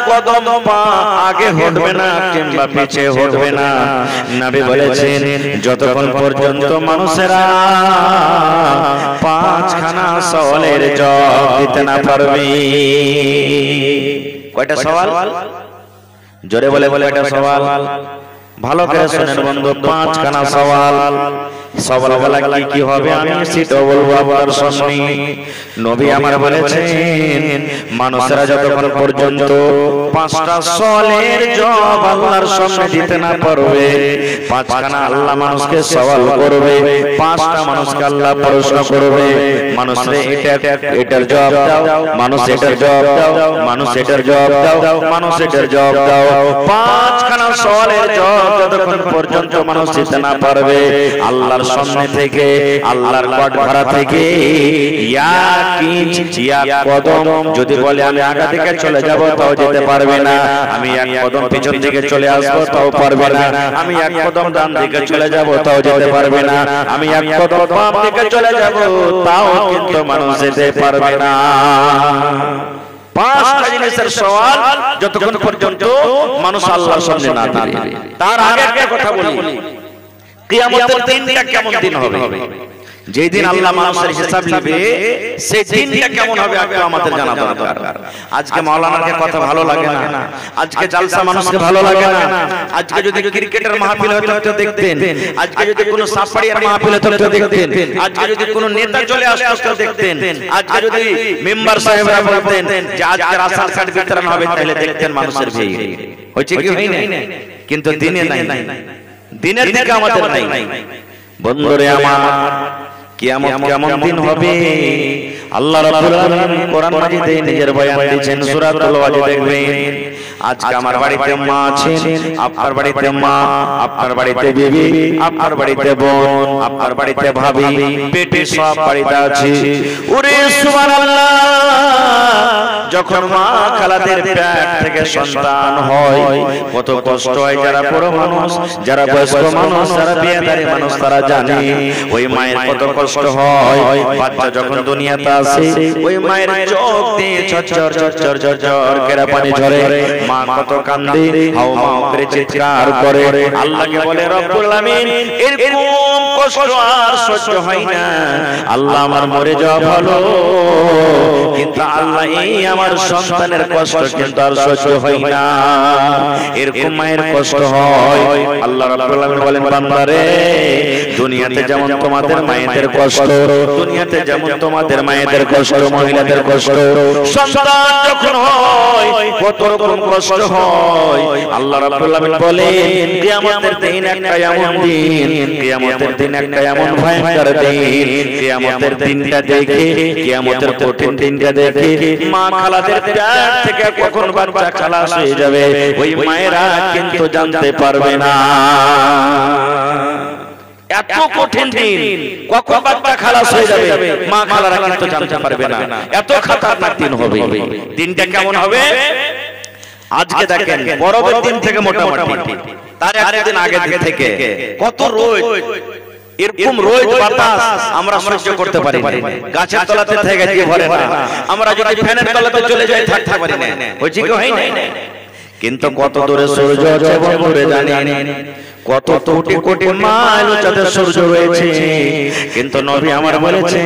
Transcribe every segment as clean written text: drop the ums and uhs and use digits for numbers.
কদম পা আগে হটবে না কিংবা পিছে হটবে না। নবী বলেছেন যতক্ষণ পর্যন্ত মানুষেরা পাঁচখানা সওয়ালের জবাব দিতে না পারবে। কয়টা সওয়াল? জোরে বলে কয়টা সওয়াল? ভালো করে শুনেন বন্ধু, পাঁচখানা সওয়াল। সওয়ালগুলো কি কি হবে আমি সেটা বলবো আপনার সামনে। নবী আমার বলেছেন মানুষেরা যতক্ষণ পর্যন্ত পাঁচটা সওয়ালের জবাব আল্লাহর সামনে দিতে না পারবে, পাঁচখানা আল্লাহ মানুষকে সওয়াল করবে, পাঁচটা মানুষকে আল্লাহ প্রশ্ন করবে, মানুষ রে এটার জবাব দাও, মানুষ এটার জবাব দাও, মানুষ এটার জবাব দাও, মানুষ এটার জবাব দাও। পাঁচখানা সওয়ালের জবাব যতক্ষণ পর্যন্ত মানুষ দিতে না পারবে, আল্লাহর সামনে থেকে আল্লাহর কাঠগড়া থেকে কদম যদি বলে আমি আগা থেকে চলে যাব তাও যেতে পারবে না, আমি এক কদম পিছন দিকে চলে আসবো তাও পারবে না, আমি এক কদম ডান দিকে চলে যাব তাও যেতে পারবে না, আমি এক কদম বাম দিকে চলে যাব তাও কিন্তু মানুষ যেতে পারবে না। পাঁচটা জিনিসের সওয়াল যতক্ষণ পর্যন্ত মানুষ আল্লাহর সামনে না দিবে। তার আগে একটা কথা বলি, কিয়ামতের দিনটা কেমন দিন হবে? যেই দিন আল্লাহ মানুষের হিসাব নেবে সেই দিনটা কেমন হবে আগে আমাদের জানা দরকার। আজকে মাওলানাকে কথা ভালো লাগে না, আজকে জালসা মানুষকে ভালো লাগে না, আজকে যদি ক্রিকেটের মাহফিল হতো তো দেখতেন, আজকে যদি কোনো সাফারিয়ার মাহফিল হতো তো দেখতেন, আজকে যদি কোনো নেতা চলে আসতো তো দেখতেন, আজকে যদি মেম্বার সাহেবরা বলতেন যে আজকে রাস্তার কাট বিতরণ হবে তাহলে দেখতেন মানুষের ভিড়। হয়েছে কি হয় না? কিন্তু দিনে নাই, দিনের দিকে আমাদের নাই। বন্ধুরে আমার কিয়ামত কেমন দিন হবে আল্লাহ রাব্বুল আলামিন কোরআন মাজিদে নিজের বয়ান দিয়েছেন সূরাতুল ওয়াজ। দেখবেন আজকে আমার বাড়িতে মা আছেন, আপনার বাড়িতে মা, আপনার বাড়িতে বিবি, আপনার বাড়িতে বোন, আপনার বাড়িতে ভাবি, পেটে সব বাড়িতে আছে। ওরে সুবহানাল্লাহ, যখন মা খালাদের পেট থেকে সন্তান হয় কত কষ্ট হয়। যারা বড় মানুষ, যারা বয়স্ক মানুষ, যারা বিয়েদারি মানুষ তারা জানে ওই মায়ের কত কষ্ট হয়। বাচ্চা যখন দুনিয়াতে আসে ওই মায়ের চোখ দিয়ে ঝরঝর ঝরঝর ঝরঝর করে পানি ঝরে, মা কত কান্দে, হাও মাও করে চিৎকার করে, আল্লাহকে বলে রব্বুল আলামিন এরকম কষ্ট আর সহ্য হয় না, আল্লাহ আমার মরে যাওয়া ভালো, কিন্তু আল্লাহ এই আমার সন্তানের কষ্ট কিন্তু আর সহ্য হয় না। এরকম মায়ের কষ্ট হয়। আল্লাহ রাব্বুল আলামিন বলেন বান্দারে দুনিয়াতে যেমন তোমাদের মায়েদের কষ্ট, দুনিয়াতে যেমন তোমাদের মায়েদের কষ্ট, মহিলাদের কষ্ট, সন্তান যখন হয় কত রকম কষ্ট হয়। আল্লাহ রাব্বুল আলামিন বলেন কিয়ামতের দিন একটা এমন দিন, কিয়ামতের দিন একটা এমন ভয়ঙ্কর দিন, কিয়ামতের দিনটা দেখে, কিয়ামতের কঠিন দিনটা দেখে মা খালাদের পেট থেকে কখন বাচ্চা খালাস হয়ে যাবে ওই মায়েরা কিন্তু জানতে পারবে না। এত কঠিন দিন, কখন বাচ্চা খালাস হয়ে যাবে মা খালারা কিন্তু জানতে পারবে না। এত খতরনাক দিন হবে। দিনটা কেমন হবে আজকে দেখেন, পরবর্তী দিন থেকে মোটামুটি তার একদিন আগে থেকে কত রোদ, এরকম রোদ বাতাস আমরা সহ্য করতে পারি না। গাছের তলাতে থেকে গিয়ে ভরে না, আমরা যদি ফ্যানের তলাতে চলে যাই থাকতে পারি না। হয়েছে কি হয় না? কিন্তু কত দূরে সূর্য আছে বন্ধুরে জানেন, কত কোটি কোটি মাইল উচ্চতে সূর্য রয়েছে। কিন্তু নবী আমার বলেছেন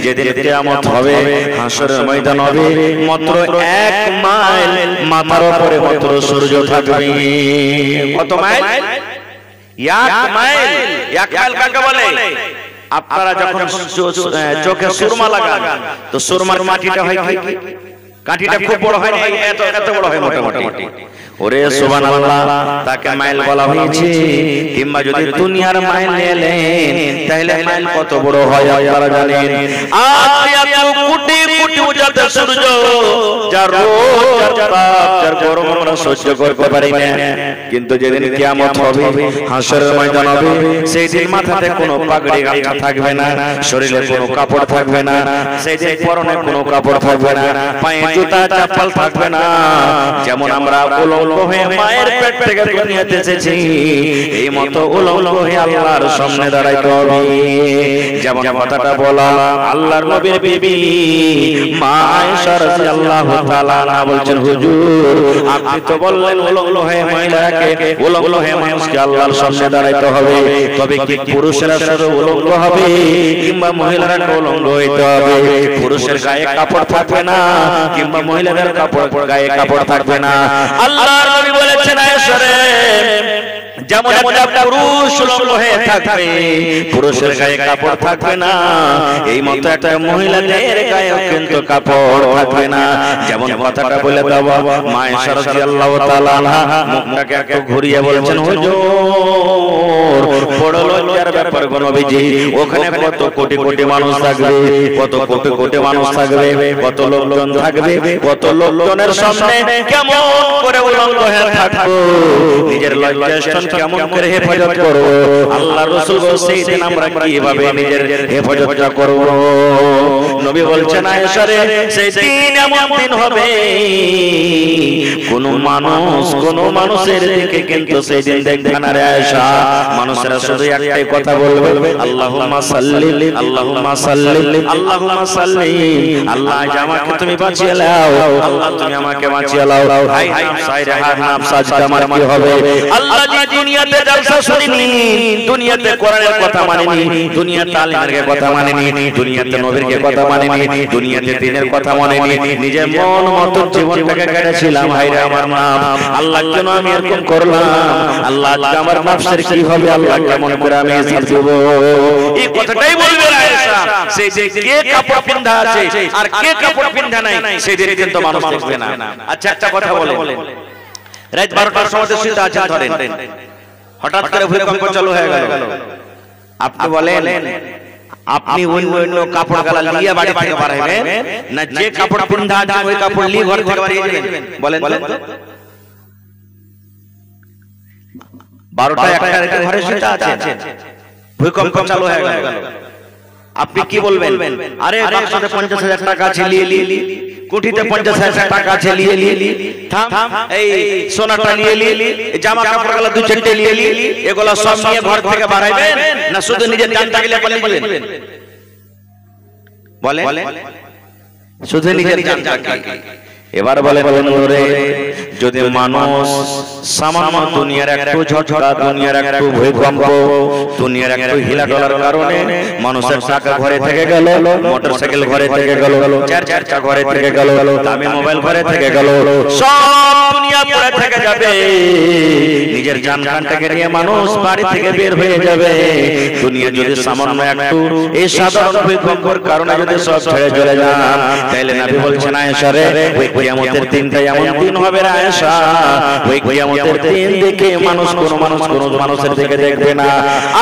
যেদিন কিয়ামত হবে, হাসরের ময়দান হবে, মাত্র 1 মাইল মাথার উপরে মাত্র সূর্য থাকবে। কত মাইল? 1 মাইল। 1 মাইল কাকে বলে? আপনারা যখন চোখে সুরমা লাগান তো সুরমার মাটিটা হয় কি? কাঠিটা খুব বড় হয় না, এত বড় হয় মোটামুটি। ওরে সুবহানাল্লাহ, তাকে মাইল বলা হয়েছে। কিংবা যদি দুনিয়ার মাইল নিলেন তাহলে মাইল কত বড় হয় আপনারা জানেন। আজ এত কোটি কোটি উজ্জ্বল সূর্য, যার রোদ, যার তাপ, যার গরম আমরা সহ্য করতে পারি না। কিন্তু যেদিন কিয়ামত হবে, হাসরের ময়দান হবে, সেই দিন মাথাতে কোনো পাগড়ি গামছা থাকবে না, শরীরে কোনো কাপড় থাকবে না, সেই দিন পরনে কোনো কাপড় থাকবে না, পায়ে জুতা চপ্পল থাকবে না। যেমন আমরা উলঙ্গ হয়ে মায়ের পেট থেকে দুনিয়াতে এসেছি, এই মতো উলঙ্গ হয়ে আল্লাহর সামনে দাঁড়াইতে হবে। যেমন কথাটা বলা আল্লাহর নবীর বিবি মা আয়েশা রাদিয়াল্লাহু তাআলা আনহা বলছেন, হুজুর আপনি তো বললেন উলঙ্গ হয়ে মহিলাকে, উলঙ্গ হয়ে মানুষকে আল্লাহর সামনে দাঁড়াইতে হবে, তবে কি পুরুষেরা শুধু উলঙ্গ হবে কিংবা মহিলারা উলঙ্গ হইতে হবে? পুরুষের গায়ে কাপড় থাকবে না কিংবা মহিলাদের গায়ে কাপড় থাকবে না। আল্লাহর নবী বলেছেন, আয়েশা রে, যেমন একটা পুরুষ উলঙ্গ হয়ে থাকবে, পুরুষের গায়ে কাপড় থাকবে না, এই মতো একটা মহিলাদের গায়ে কিন্তু কাপড় থাকবে না। যেমন কথাটা বলে দাও মা আয়েশা রাদিয়াল্লাহু তাআলা আনহা মুখটাকে একটু ঘুরিয়ে বলেছেন, হুজুর বড় লজ্জার ব্যাপার গো নবীজি, ওখানে কত কোটি কোটি মানুষ থাকবে, কত কোটি কোটি মানুষ থাকবে, কত লোকজন থাকবে, কত লোকজনের সামনে কেমন করে উলঙ্গ হয়ে থাকবো, নিজের লজ্জাস্থান কেমন করে হেফাজত করব? আল্লাহর রাসূল বলেছেন, সেই দিন আমরা কিভাবে নিজের হেফাজতটা করব? নবী বলছেন, আয়েশা রে, সেই দিন এমন দিন হবে কোন মানুষের দিকে কিন্তু সেই দিন দেখবে না রে আয়েশা। মানুষেরা শুধু একটাই কথা বলবে, আল্লাহুম্মা সাল্লি আল্লাহুম্মা সাল্লি আল্লাহুম্মা সাল্লি, আল্লাহ আমাকে তুমি বাঁচিয়ে নাও, আল্লাহ তুমি আমাকে বাঁচিয়ে নাও। হাই নাফসাই রে হাই নাফস, আজকে আমার কি হবে? আল্লাহ জি দুনিয়াতে জলসা শুনিনি, দুনিয়াতে কোরআনের কথা মানেনি, দুনিয়াতে আলেমের কথা মানেনি, দুনিয়াতে নবীর কথা মানেনি, দুনিয়াতে দ্বীনের কথা মানেনি, নিজের মন মতো জীবনটাকে কেটেছিলাম। হায়রে আমার নাম, আল্লাহ কেন আমি এরকম করলাম? আল্লাহ আজকে আমার নাফসের কি হবে? আল্লাহ কেমন করে আমি হিসাব দেব? এই কথাটাই বলবে আয়েশা। সেই যে কে কাপড় পিন্ধা আছে আর কে কাপড় পিন্ধা নাই, সেই দিন কিন্তু মানুষ দেখবে না। আচ্ছা একটা কথা বলে, রাত 12টার সময় শুনতে আছেন, ধরেন হঠাৎ করে ভূমিকম্প চালু হয়ে গেল, আপনি বলেন আপনি অন্য কাপড় গালা নিয়ে বাড়ি থেকে বার হবেন না যে কাপড় পিন্ধা আছে ওই কাপড় নিয়ে ঘর থেকে বার হয়ে যাবেন? বলেন তো 12টা 1টা ঘরে শুতে আছেন, ভূমিকম্প চালু হয়ে গেল, আপনি কি বলবেন? আরে বাক্সতে 50,000 টাকা আছে নিয়ে কোঠিতে 50,000 টাকা আছে নিয়ে থাম, এই সোনাটা নিয়ে জামা কাপড় গুলো 2-4টে নিয়ে এগুলো সব নিয়ে ঘর থেকে বার হইবেন না শুধু নিজের জানটাকে বলেন? বলেন শুধু নিজের জানটাকে। এবার বলে বন্ধুরে, যদি মানুষ সামান্য দুনিয়ার একটু ঝটকা, দুনিয়ার একটু ভূমিকম্প, দুনিয়ার একটু হিলাডোলার কারণে মানুষের টাকা ঘরে থেকে গেল, মোটরসাইকেল ঘরে থেকে গেল, 4 চাকা ঘরে থেকে গেল, দামি মোবাইল ঘরে থেকে গেল, সব দুনিয়া পড়ে থেকে যাবে, নিজের জানটাকে নিয়ে মানুষ বাড়ি থেকে বের হয়ে যাবে। দুনিয়া যদি সামান্য একটু এই সাধারণ ভূমিকম্পের কারণে যদি সব ছেড়ে চলে যান, তাহলে নবী বলছেন, আয়েশা রে, কিয়ামতের দিনটা এমন দিন হবে রে আয়েশা, ওই কিয়ামতের দিন দেখে মানুষ কোন মানুষের দিকে দেখবে না।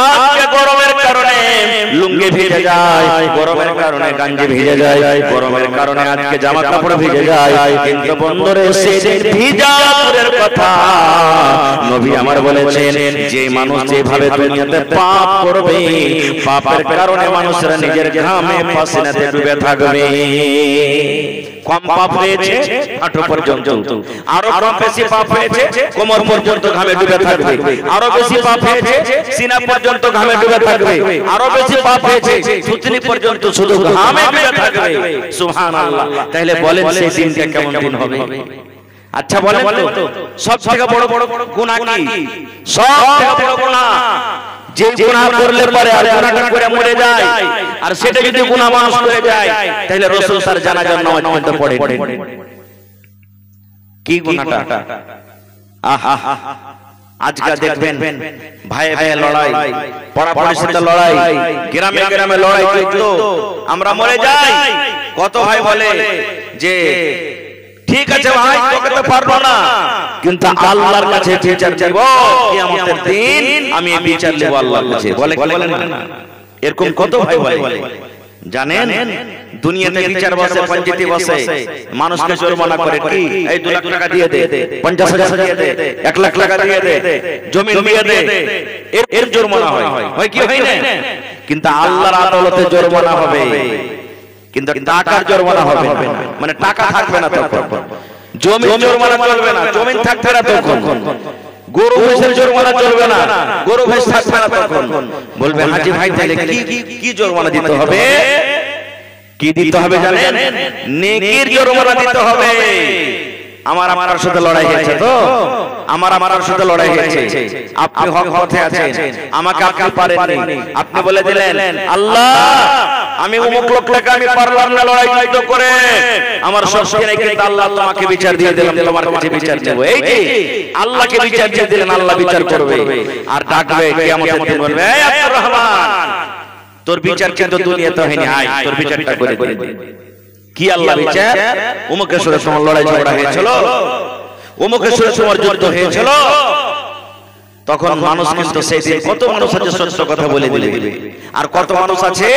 আজকে গরমের কারণে লুঙ্গি ভিজে যায়, গরমের কারণে গাঞ্জি ভিজে যায়, গরমের কারণে আজকে জামা কাপড় ভিজে যায়, কিন্তু বন্ধুরে সেদিন ভিজা দূরের কথা, নবী আমার বলেছেন যে মানুষ যেভাবে দুনিয়াতে পাপ করবে, পাপের কারণে মানুষরা নিজের ঘামে পাসিনাতে ডুবে থাকবে। কম পাপ হয়েছে হাঁটু পর্যন্ত, আরো কম বেশি পাপ হয়েছে কোমর পর্যন্ত ঘামে ডুবে থাকবে, আরো বেশি পাপ হয়েছে সিনা পর্যন্ত ঘামে ডুবে থাকবে, আরো বেশি পাপ হয়েছে থুতনি পর্যন্ত শুধু ঘামে ডুবে থাকবে। সুবহানাল্লাহ। তাহলে বলেন সেই দিনটা কেমন দিন হবে? আচ্ছা বলেন তো, সব থেকে বড় গুনাহ কি? সব থেকে বড় গুনাহ যে গুনাহ করলে পরে আর গুনাহটা করে মরে যায়, আর সেটা যদি গুনাহ মানুষ করে যায় তাহলে রাসূল তার জানাজার নামাজ পড়তে পড়ে। কি গুনাহটা? আহা, আজকে দেখবেন ভাই ভাই লড়াই, পড়াপড়ির সাথে লড়াই, গ্রামে গ্রামে লড়াই, তো আমরা মরে যাই। কত ভাই বলে যে ঠিক আছে ভাই তোকে তো পারবো না, কিন্তু আল্লাহর কাছে বিচার দেব, কিয়ামতের দিন আমি এই বিচার দেব আল্লাহর কাছে। বলে না? এরকম কত ভাই বলে। জানেন দুনিয়াতে বিচার বসে, পঞ্চায়েতে বসে, মানুষকে জরিমানা করে, কি এই 2 লাখ টাকা দিয়ে দে, 50,000 দিয়ে দে, 1 লাখ টাকা দিয়ে দে, জমি দিয়ে দে, এর জরিমানা হয় কি হয় না? কিন্তু আল্লাহর আদালতে জরিমানা হবে। কিন্তু টাকার জরিমানা হবে না, মানে টাকা থাকবে না তখন। জমি জরিমানা চলবে না, জমি থাকবে না তখন। গরু ভেষের জরিমানা চলবে না, গরু ভেষ থাকবে না তখন। বলবে হাজি ভাই তাহলে কি জরিমানা দিতে হবে? কি দিতে হবে জানেন? নেকির জরিমানা দিতে হবে। আমার আপনার সাথে লড়াই হয়েছে তো, আমার সাথে লড়াই হয়েছে, আপনি হক পথে আছেন, আমাকে আপনি পারেননি, আপনি বলে দিলেন আল্লাহ আমি অমুক লোকটাকে আমি পারলাম না লড়াই যুদ্ধ করে, আমার শক্তি নেই, কিন্তু আল্লাহ তোমাকে বিচার দিয়ে দিলাম, তোমার কাছে বিচার দেব। এই যে আল্লাহকে বিচার দিয়ে দিলেন, আল্লাহ বিচার করবে আর ডাকবে কিয়ামতের দিন, বলবে এই আব্দুর রহমান তোর বিচার কিন্তু দুনিয়াতে হয়নি, আয় তোর বিচারটা করে দে। কি আল্লাহ বিচার? অমুকেশ্বরের সময় লড়াই ঝগড়া হয়েছিল, অমুকেশ্বরের সময় যুদ্ধ হয়েছিল, তখন মানুষ কিন্তু সেই দিন কত মানুষ আছে সত্য কথা বলে দিবে, আর কত মানুষ আছে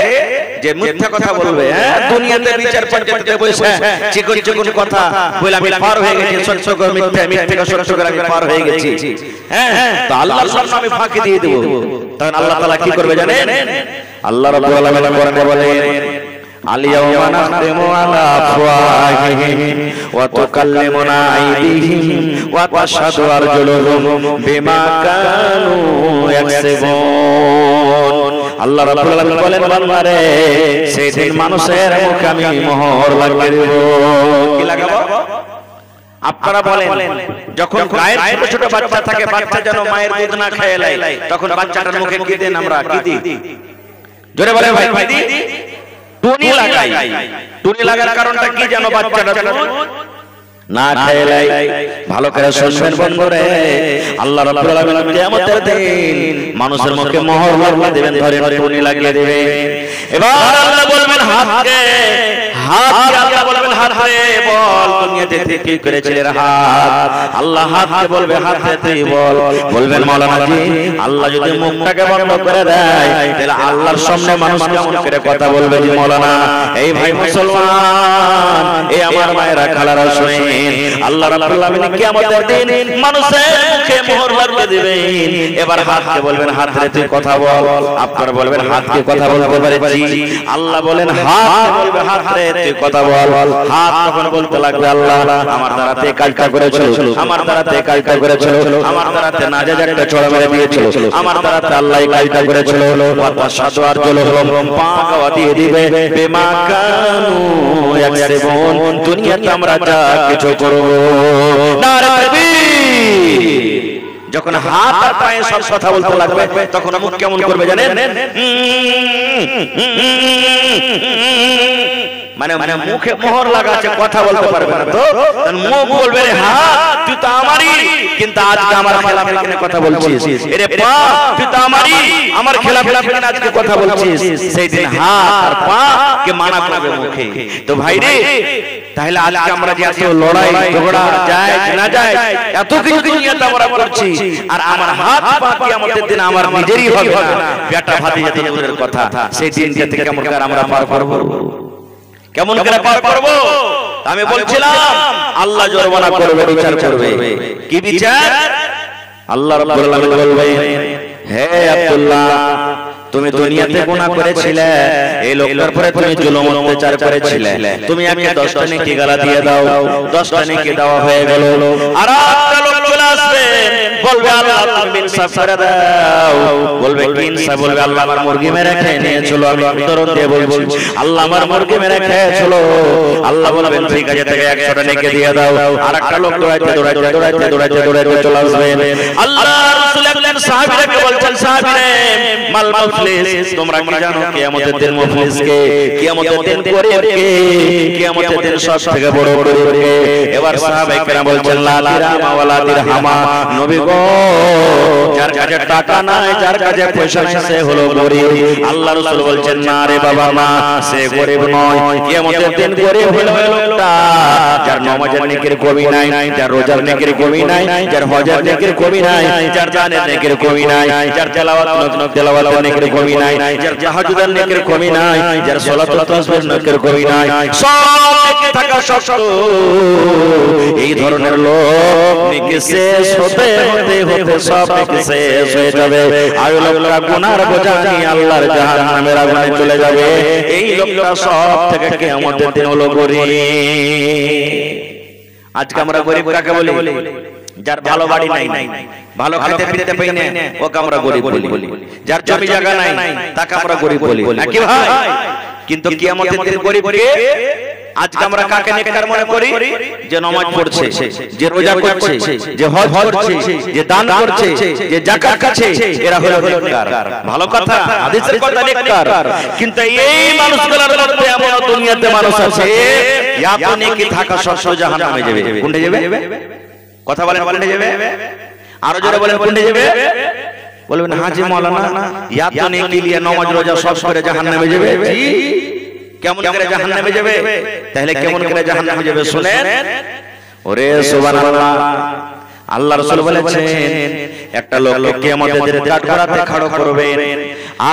যে মিথ্যা কথা বলবে। হ্যাঁ, দুনিয়াতে বিচার পঞ্চায়েতে বসে চিকন চিকন কথা বলে আমি পার হয়ে গেছি, সত্য করে মিথ্যা, মিথ্যা সত্য করে আমি পার হয়ে গেছি। হ্যাঁ, তো আল্লাহর সামনে আমি ফাঁকি দিয়ে দেব। তখন আল্লাহ তাআলা কি করবে জানেন? আল্লাহ রাব্বুল আলামিন কোরআনে বলেন আল-ইয়াওমা নাখতিমু আলা আফওয়াহিহিম ওয়া তুকাল্লিমুনা আইদিহিম ওয়া তাশহাদু আরজুলুহুম বিমা কানু ইয়াকসিবুন। আল্লাহ রাব্বুল আলামিন বলেন বান্দারে সেদিন মানুষের মুখে আমি মোহর লাগিয়ে দেব। কি লাগাবো? আপনারা বলেন যখন গায়ের ছোট ছোট বাচ্চা থাকে, বাচ্চা যেন মায়ের দুধ না খেয়ে লাই, তখন বাচ্চাটার মুখে কি দেন? আমরা কি দিই? জোরে বলেন ভাই। কি দিই? টুনি লাগাই। টুনি লাগার কারণটা কি জানো? বাচ্চাটা না খেয়ে লাই। ভালো করে শুনবেন বন্ধুরে, আল্লাহ রাব্বুল আলামিন কিয়ামতের দিন মানুষের মুখে মোহর লাগিয়ে দিবেন, ধরে টুনি লাগিয়ে দিবেন। এবার আল্লাহ বলবেন হাতকে, হাত আল্লাহ বলবেন হাতে বল দুনিয়াতে তুই কি করেছিস হাত। আল্লাহ হাতকে বলবে হাতে তুই বল। বলবেন মাওলানা জি আল্লাহ যদি মুখটাকে বন্ধ করে দেয় তাহলে আল্লাহর সামনে মানুষ কেমন করে কথা বলবে? জি মাওলানা। এই ভাই মুসলমান, এই আমার মায়েরা খালারা শুনেন, আল্লাহ রাব্বুল আলামিন কিয়ামতের দিন মানুষের মুখে মোহর লাগিয়ে দিবেন। এবার হাতকে বলবেন হাতে তুই কথা বল। আপনারা বলবেন হাতকে কথা বলতে পারে? জি। আল্লাহ বলেন হাত বলবে হাতে তুই কথা বল। হাত তখন বলতে লাগবে আল্লাহ আমার দ্বারাতে কাজটা করেছিল, আমার দ্বারাতে কাজটা করেছিল, আমার দ্বারাতে নাজাজ একটা ছড়া মেরে দিয়েছিল, আমার দ্বারাতে আল্লাহ এই কাজটা করেছিল। ওয়া তাশহাদু আরজুলুহুম পাওয়া দিয়ে দিবে বিমা কানু ইয়াকসিবুন। দুনিয়াতে আমরা যা কিছু করব। নারে তাকবীর। যখন হাত আর পায়ে সব কথা বলতে লাগবে তখন মুখ কেমন করবে জানেন? মানে মুখে মোহর লাগা আছে, কথা বলতে পারবে না। তো মুখ বলবে রে হাত তুই তো আমারই, কিন্তু আজকে আমার খেলাফে কেন কথা বলছিস? এরে পা তুই তো আমারই, আমার খেলাফে কেন আজকে কথা বলছিস? সেই দিন হাত আর পা কে মানা করবে মুখে। তো ভাই রে তাহলে আজকে আমরা যে এত লড়াই ঝগড়া যায় না যায়, এত কিছু দুনিয়াতে আমরা করছি, আর আমার হাত পা কিয়ামতের দিন আমার নিজেরই হবে না, বেটা ভাতিজা তো দূরের কথা, সেই দিনটা থেকে কেমন করে আমরা পার করব? কেমন করে পার করব? আমি বলছিলাম আল্লাহ জরিমানা করবে, বিচার করবে। কি বিচার? আল্লাহ রাব্বুল আলামিন বলবেন হে আব্দুল্লাহ তুমি দুনিয়াতে গুনাহ করেছিলে, এই লোকটার পরে তুমি জুলুম অত্যাচার করেছিলে, তুমি আমাকে 10টা নেকি গালা দিয়ে দাও। 10টা নেকি দেওয়া হয়ে গেল। আর একটা লোক চলে আসবে বলবে আল্লাহ তুমি ইনসাফ করে দাও। বলবে কি ইনসাফ? বলবে আল্লাহ আমার মুরগি মেরে খেয়ে নিয়েছিল, আমি উত্তর দিয়ে বলবো আল্লাহ আমার মুরগি মেরে খেয়েছিল। আল্লাহ বলবেন ঠিক আছে তাকে 100টা নেকি দিয়ে দাও। আর একটা লোক দৌড়াইতে দৌড়াইতে দৌড়াইতে দৌড়াইতে দৌড়াইতে চলে আসবে। আল্লাহ রাসূল একজন সাহাবীকে বলছেন সাহাবীরে মাল মুফলিস, তোমরা কি জানো কিয়ামতের দিন মুফলিস কে? কিয়ামতের দিন গরীব কে? কিয়ামতের দিন সবথেকে বড় গরীব কে? এবার সাহাবায়ে কেরাম বলছেন লা দিরহাম ওয়ালা দিরহামা, নবী গো যার কাছে টাকা নাই, যার কাছে পয়সা নাই সে হলো গরীব। আল্লাহ রাসূল বলছেন না রে বাবা না, সে গরীব নয়। কিয়ামতের দিন গরীব হলো লোকটা যার নামাজের নেকির কমি নাই, যার রোজার নেকির কমি নাই, যার হজের নেকির কমি নাই, যার দানের নেকির কমি নাই, যার তেলাওয়াত নেকির কমি নাই, যার তাহাজ্জুদের নেকির কমি নাই, যার সালাত ও তাসবিহ নেকির কমি নাই, সব নেকি থাকা সত্ত্বেও এই ধরনের লোক নেকি সে শেষ হতে হতে হতে সব শেষ হয়ে যাবে। আর লোকটা গুনার বোঝা নিয়ে আল্লাহর জাহান্নামের আগুনে চলে যাবে। এই লোকটা সব থেকে কিয়ামতের দিন হলো গরিব। আজকে আমরা গরিব কাকে বলি? যার ভালো বাড়ি নাই, ভালো খেতে পিতে পাই না, ওকে আমরা গরিব বলি। যার জমি জায়গা নাই তাকে আমরা গরিব বলি, নাকি ভাই? কিন্তু কিয়ামতের দিন গরিব কে? আজকে আমরা কাকে নেককার মনে করি? যে নামাজ পড়ছে, যে রোজা করছে, যে হজ করছে, যে দান করছে, যে যাকাত খাচ্ছে, এরা হলো নেককার। ভালো কথা, হাদিসের কথা নেককার। কিন্তু এই মানুষগুলোর মধ্যে এমন দুনিয়াতে মানুষ আছে এত নেকি থাকা সত্ত্বেও জাহান্নামে যাবে। কোনটা যাবে? কথা বলেন, কোনটা যাবে? আরো জোরে বলেন, কোনটা যাবে? বলবেন হাজি মাওলানা এত নেকি নিয়ে নামাজ রোজা সব করে জাহান্নামে যাবে? জি। কেমন করে জাহান্নামে যাবে? তাহলে কেমন করে জাহান্নামে যাবে শুনেন। ওরে সুবহানাল্লাহ, আল্লাহ রাসূল বলেছেন একটা লোক কিয়ামতের দিনে কাঠগড়াতে খাড়া করবেন,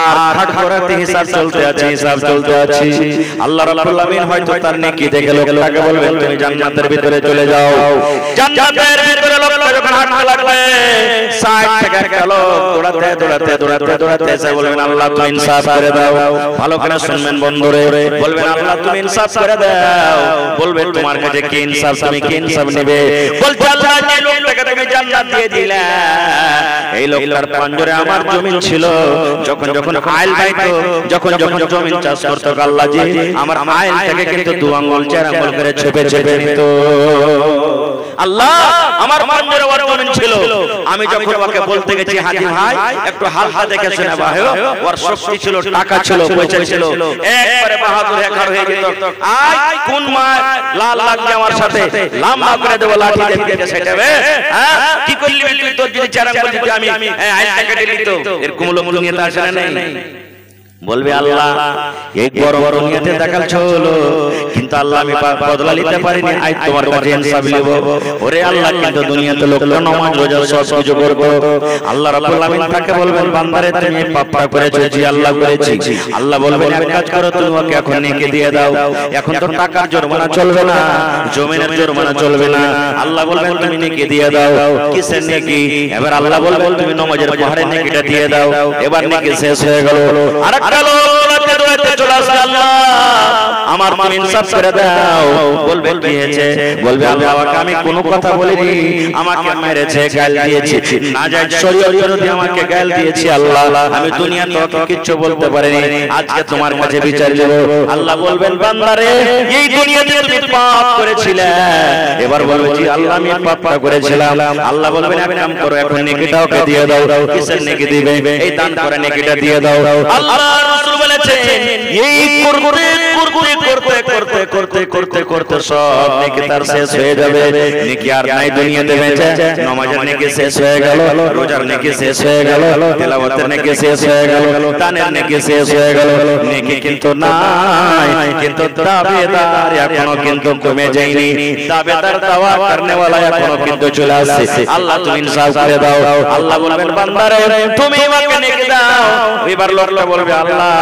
আর কাঠগড়াতে হিসাব চলতে আছে। আল্লাহ রাব্বুল আমিন হয়তো তার নেকি দেখে লোকটাকে বলবেন তুমি জান্নাতের ভিতরে চলে যাও। জান্নাতের ভিতরে লোকটা যখন হাঁটতে লাগবে, সাইড থেকে একটা লোক দৌড়াতে এসে বলবেন আল্লাহ তুমি ইনসাফ করে দাও। ভালো করে শুনবেন বন্ধুরে, বলবেন আল্লাহ তুমি ইনসাফ করে দাও। বলবেন তোমার কাছে কি ইনসাফ, তুমি কি ইনসাফ নেবে? বলতে আল্লাহ যে লোকটাকে তুমি জান্নাত দিয়ে দিলা, এই লোকটার পাঞ্জরে আমার জমি ছিল, যখন আইল বাইতো, যখন জমি চাষ করতো, আল্লাহ জি আমার আইল থেকে কিন্তু 2 আঙ্গুল 4 আঙ্গুল করে ছেপে নিত। আল্লাহ আমার পাঞ্জরে ওর জমি ছিল, আমি যখন ওকে বলতে গেছি হাজি ভাই একটু হালকা দেখে শুনে ভাই, ওর শক্তি ছিল, টাকা ছিল, পয়সা ছিল, একবারে বাহাদুর একবার হয়ে যেত। আই কোন মা লাল লাগবে আমার সাথে, লাম্বা করে দেব লাঠি দিয়ে সেটাবে। হ্যাঁ কি করলি তুই? তোর যদি 4 আঙ্গুল দিতে আমি আইল টাকা দিলি তো এরকম লোক নিয়ে তো আসে না। বলবে আল্লাহ এই বড় দুনিয়াতে দেখাচ্ছ হলো, কিন্তু আল্লাহ আমি বদলা নিতে পারিনি, আজ তোমার কাছে ইনসাফ নেব। ওরে আল্লাহ কিন্তু দুনিয়াতে লোকটা নামাজ রোজা সব কিছু করব। আল্লাহ রাব্বুল আমিন তাকে বলবেন বান্দারে তুমি পাপটা করেছো? জি আল্লাহ করেছি। আল্লাহ বলবেন এক কাজ করো, তুমি ওকে এখন নেকি দিয়ে দাও। এখন তো টাকার জরিমানা চলবে না, জমিনের জরিমানা চলবে না। আল্লাহ বলবেন তুমি নেকি দিয়ে দাও। কিসের নেকি? এবার আল্লাহ বলবেন তুমি নামাজের পাহাড়ে নেকিটা দিয়ে দাও। এবার নেকি শেষ হয়ে গেল। আর দৌড়াতে চলে আসবে আল্লাহ আমার তুমি ইনসাফ করে দাও। বলবে কি হয়েছে? বলবে আল্লাহ আমি কোনো কথা বলিনি, আমাকে মেরেছে, গাল দিয়েছে, না যায় শরীয়ত বিরোধী আমাকে গাল দিয়েছে। আল্লাহ আমি দুনিয়াতে তোকে কিছু বলতে পারিনি, আজকে তোমার কাছে বিচার দেব। আল্লাহ বলবেন বান্দারে এই দুনিয়াতে তুমি পাপ করেছিলে। এবার বলবে জি আল্লাহ আমি পাপটা করেছিলাম। আল্লাহ বলবেন এক কাম করো, এখন নেকিটা ওকে দিয়ে দাও। কিসের নেকি দিবে? এই দান করে নেকিটা দিয়ে দাও। আল্লাহ রাসূল বলেছেন এই করতে সব নেকি তার শেষ হয়ে যাবে। নেকি আর নাই দুনিয়াতে বেঁচে। নামাজের নেকি শেষ হয়ে গেল, রোজার নেকি শেষ হয়ে গেল, তেলাওয়াতের নেকি শেষ হয়ে গেল, দানের নেকি শেষ হয়ে গেল। নেকি কিন্তু নাই, কিন্তু দাবিদার এখনো কিন্তু কমে যায়নি। দাবিদার দাওয়া করনে वाला এখনো কিন্তু চলে আসছে। আল্লাহ তুমি ইনসাফ করে দাও। আল্লাহ বলবেন বান্দারে তুমি আমাকে নেকি দাও। এবার লোকটা বলবে আল্লাহ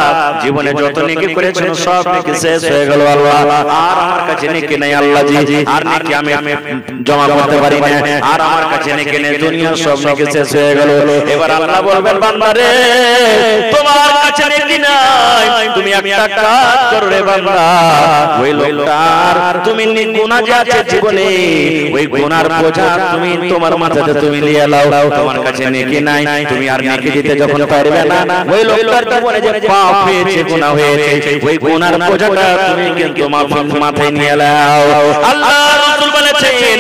জীবনে যত নেকি করেছেন সব নেকি শেষ হয়ে গেল আল্লাহ, আর আমার কাছে নেকি নাই আল্লাহ জি, আর নেকি আমি জমা করতে পারি না, আর আমার কাছে নেকি নেই, দুনিয়ার সব নেকি শেষ হয়ে গেল। এবার আল্লাহ বলবেন বান্দারে তোমার কাছে নেকি নাই, তুমি একটা কাজ করো রে বান্দা, ওই লোকটার তুমি গুনাহ যে আছে জীবনে ওই গুনার বোঝা তুমি তোমার মাথাতে তুমি নিয়ে নাও। তোমার কাছে নেকি নাই, তুমি আর নেকি দিতে যখন পারবে না, ওই লোকটার জীবনে যে পাপ হয়েছে, গুনাহ হয়েছে, ওই গুনার বোঝাটা তুমি কিন্তু মাথায় নিয়ে নাও। আল্লাহ রাসূল বলেছেন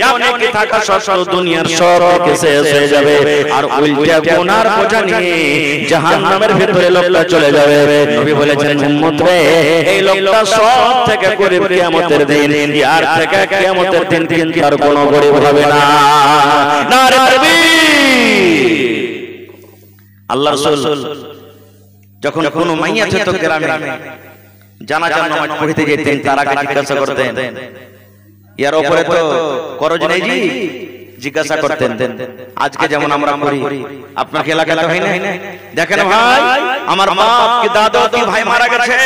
এমন নেকি থাকা সত্ত্বেও দুনিয়ার সব নেকি শেষ হয়ে যাবে, আর উল্টা গুনার বোঝা নিয়ে জাহান্নামের ভিতরে লোকটা চলে যাবে। নবী বলেছেন উম্মত রে এই লোকটা সব থেকে গরিব কিয়ামতের দিন, আর থেকে কিয়ামতের দিন কিন্তু আর কোনো গরিব হবে না। নারে তাকবীর। আল্লাহ রাসূল যখন কোনো মাইয়া ছিল গ্রামে জানাজার নামাজ পড়তে যেতেন, তার আগে জিজ্ঞাসা করতেন এর উপরে তো করজ নেই জি, জিজ্ঞাসা করতেন। আজকে যেমন আমরা করি, আপনার এলাকাতে হয় না? দেখেন ভাই আমার মা কি দাদা কি ভাই মারা গেছে,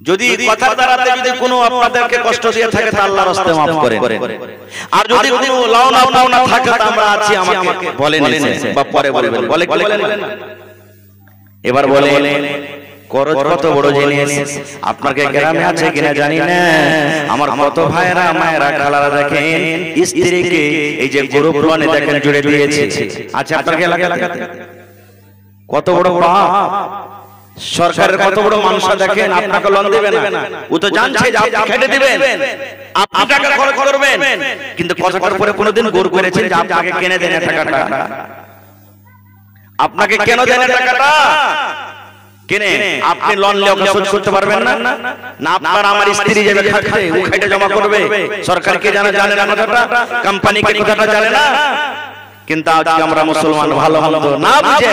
যদি কথার দ্বারাতে যদি কোনো আপনাদেরকে কষ্ট দিয়ে থাকে তা আল্লাহর রাস্তায় maaf করেন, আর যদি কোনো লাউনা পাওনা থাকে তা আমরা আছি আমাকে বলেন বা পরে বলবেন, বলে কি বলেন? এবার বলেন করজ কত বড় জিনিস, আপনাকে গ্রামে আছে কিনা জানি না, আমার কত ভাইরা মায়েরা খালারা দেখেন স্ত্রীকে এই যে গরু প্রণে দেখেন জুড়ে দিয়েছে, আচ্ছা আপনাকে এলাকাতে কত বড় পাপ। সরকারের কত বড় মানুষ দেখেন আপনাকে লোন দেবে না, ও তো জানছে যে আপনি খেটে দিবেন, আপনি টাকা খরচ করবেন, কিন্তু কতটার পরে কোনোদিন গরু করেছেন যে আপনাকে কিনে দেন টাকাটা, আপনাকে কেন দেন টাকাটা কিনে, আপনি লোন নিয়ে শোধ করতে পারবেন না, না আপনার আমার স্ত্রী যাবে খাটতে, ও খাইতে জমা করবে, সরকারকে জানে না কথাটা, কোম্পানিকে কথাটা জানে না, কিন্তু আজকে আমরা মুসলমান ভালো মন্দ না বুঝে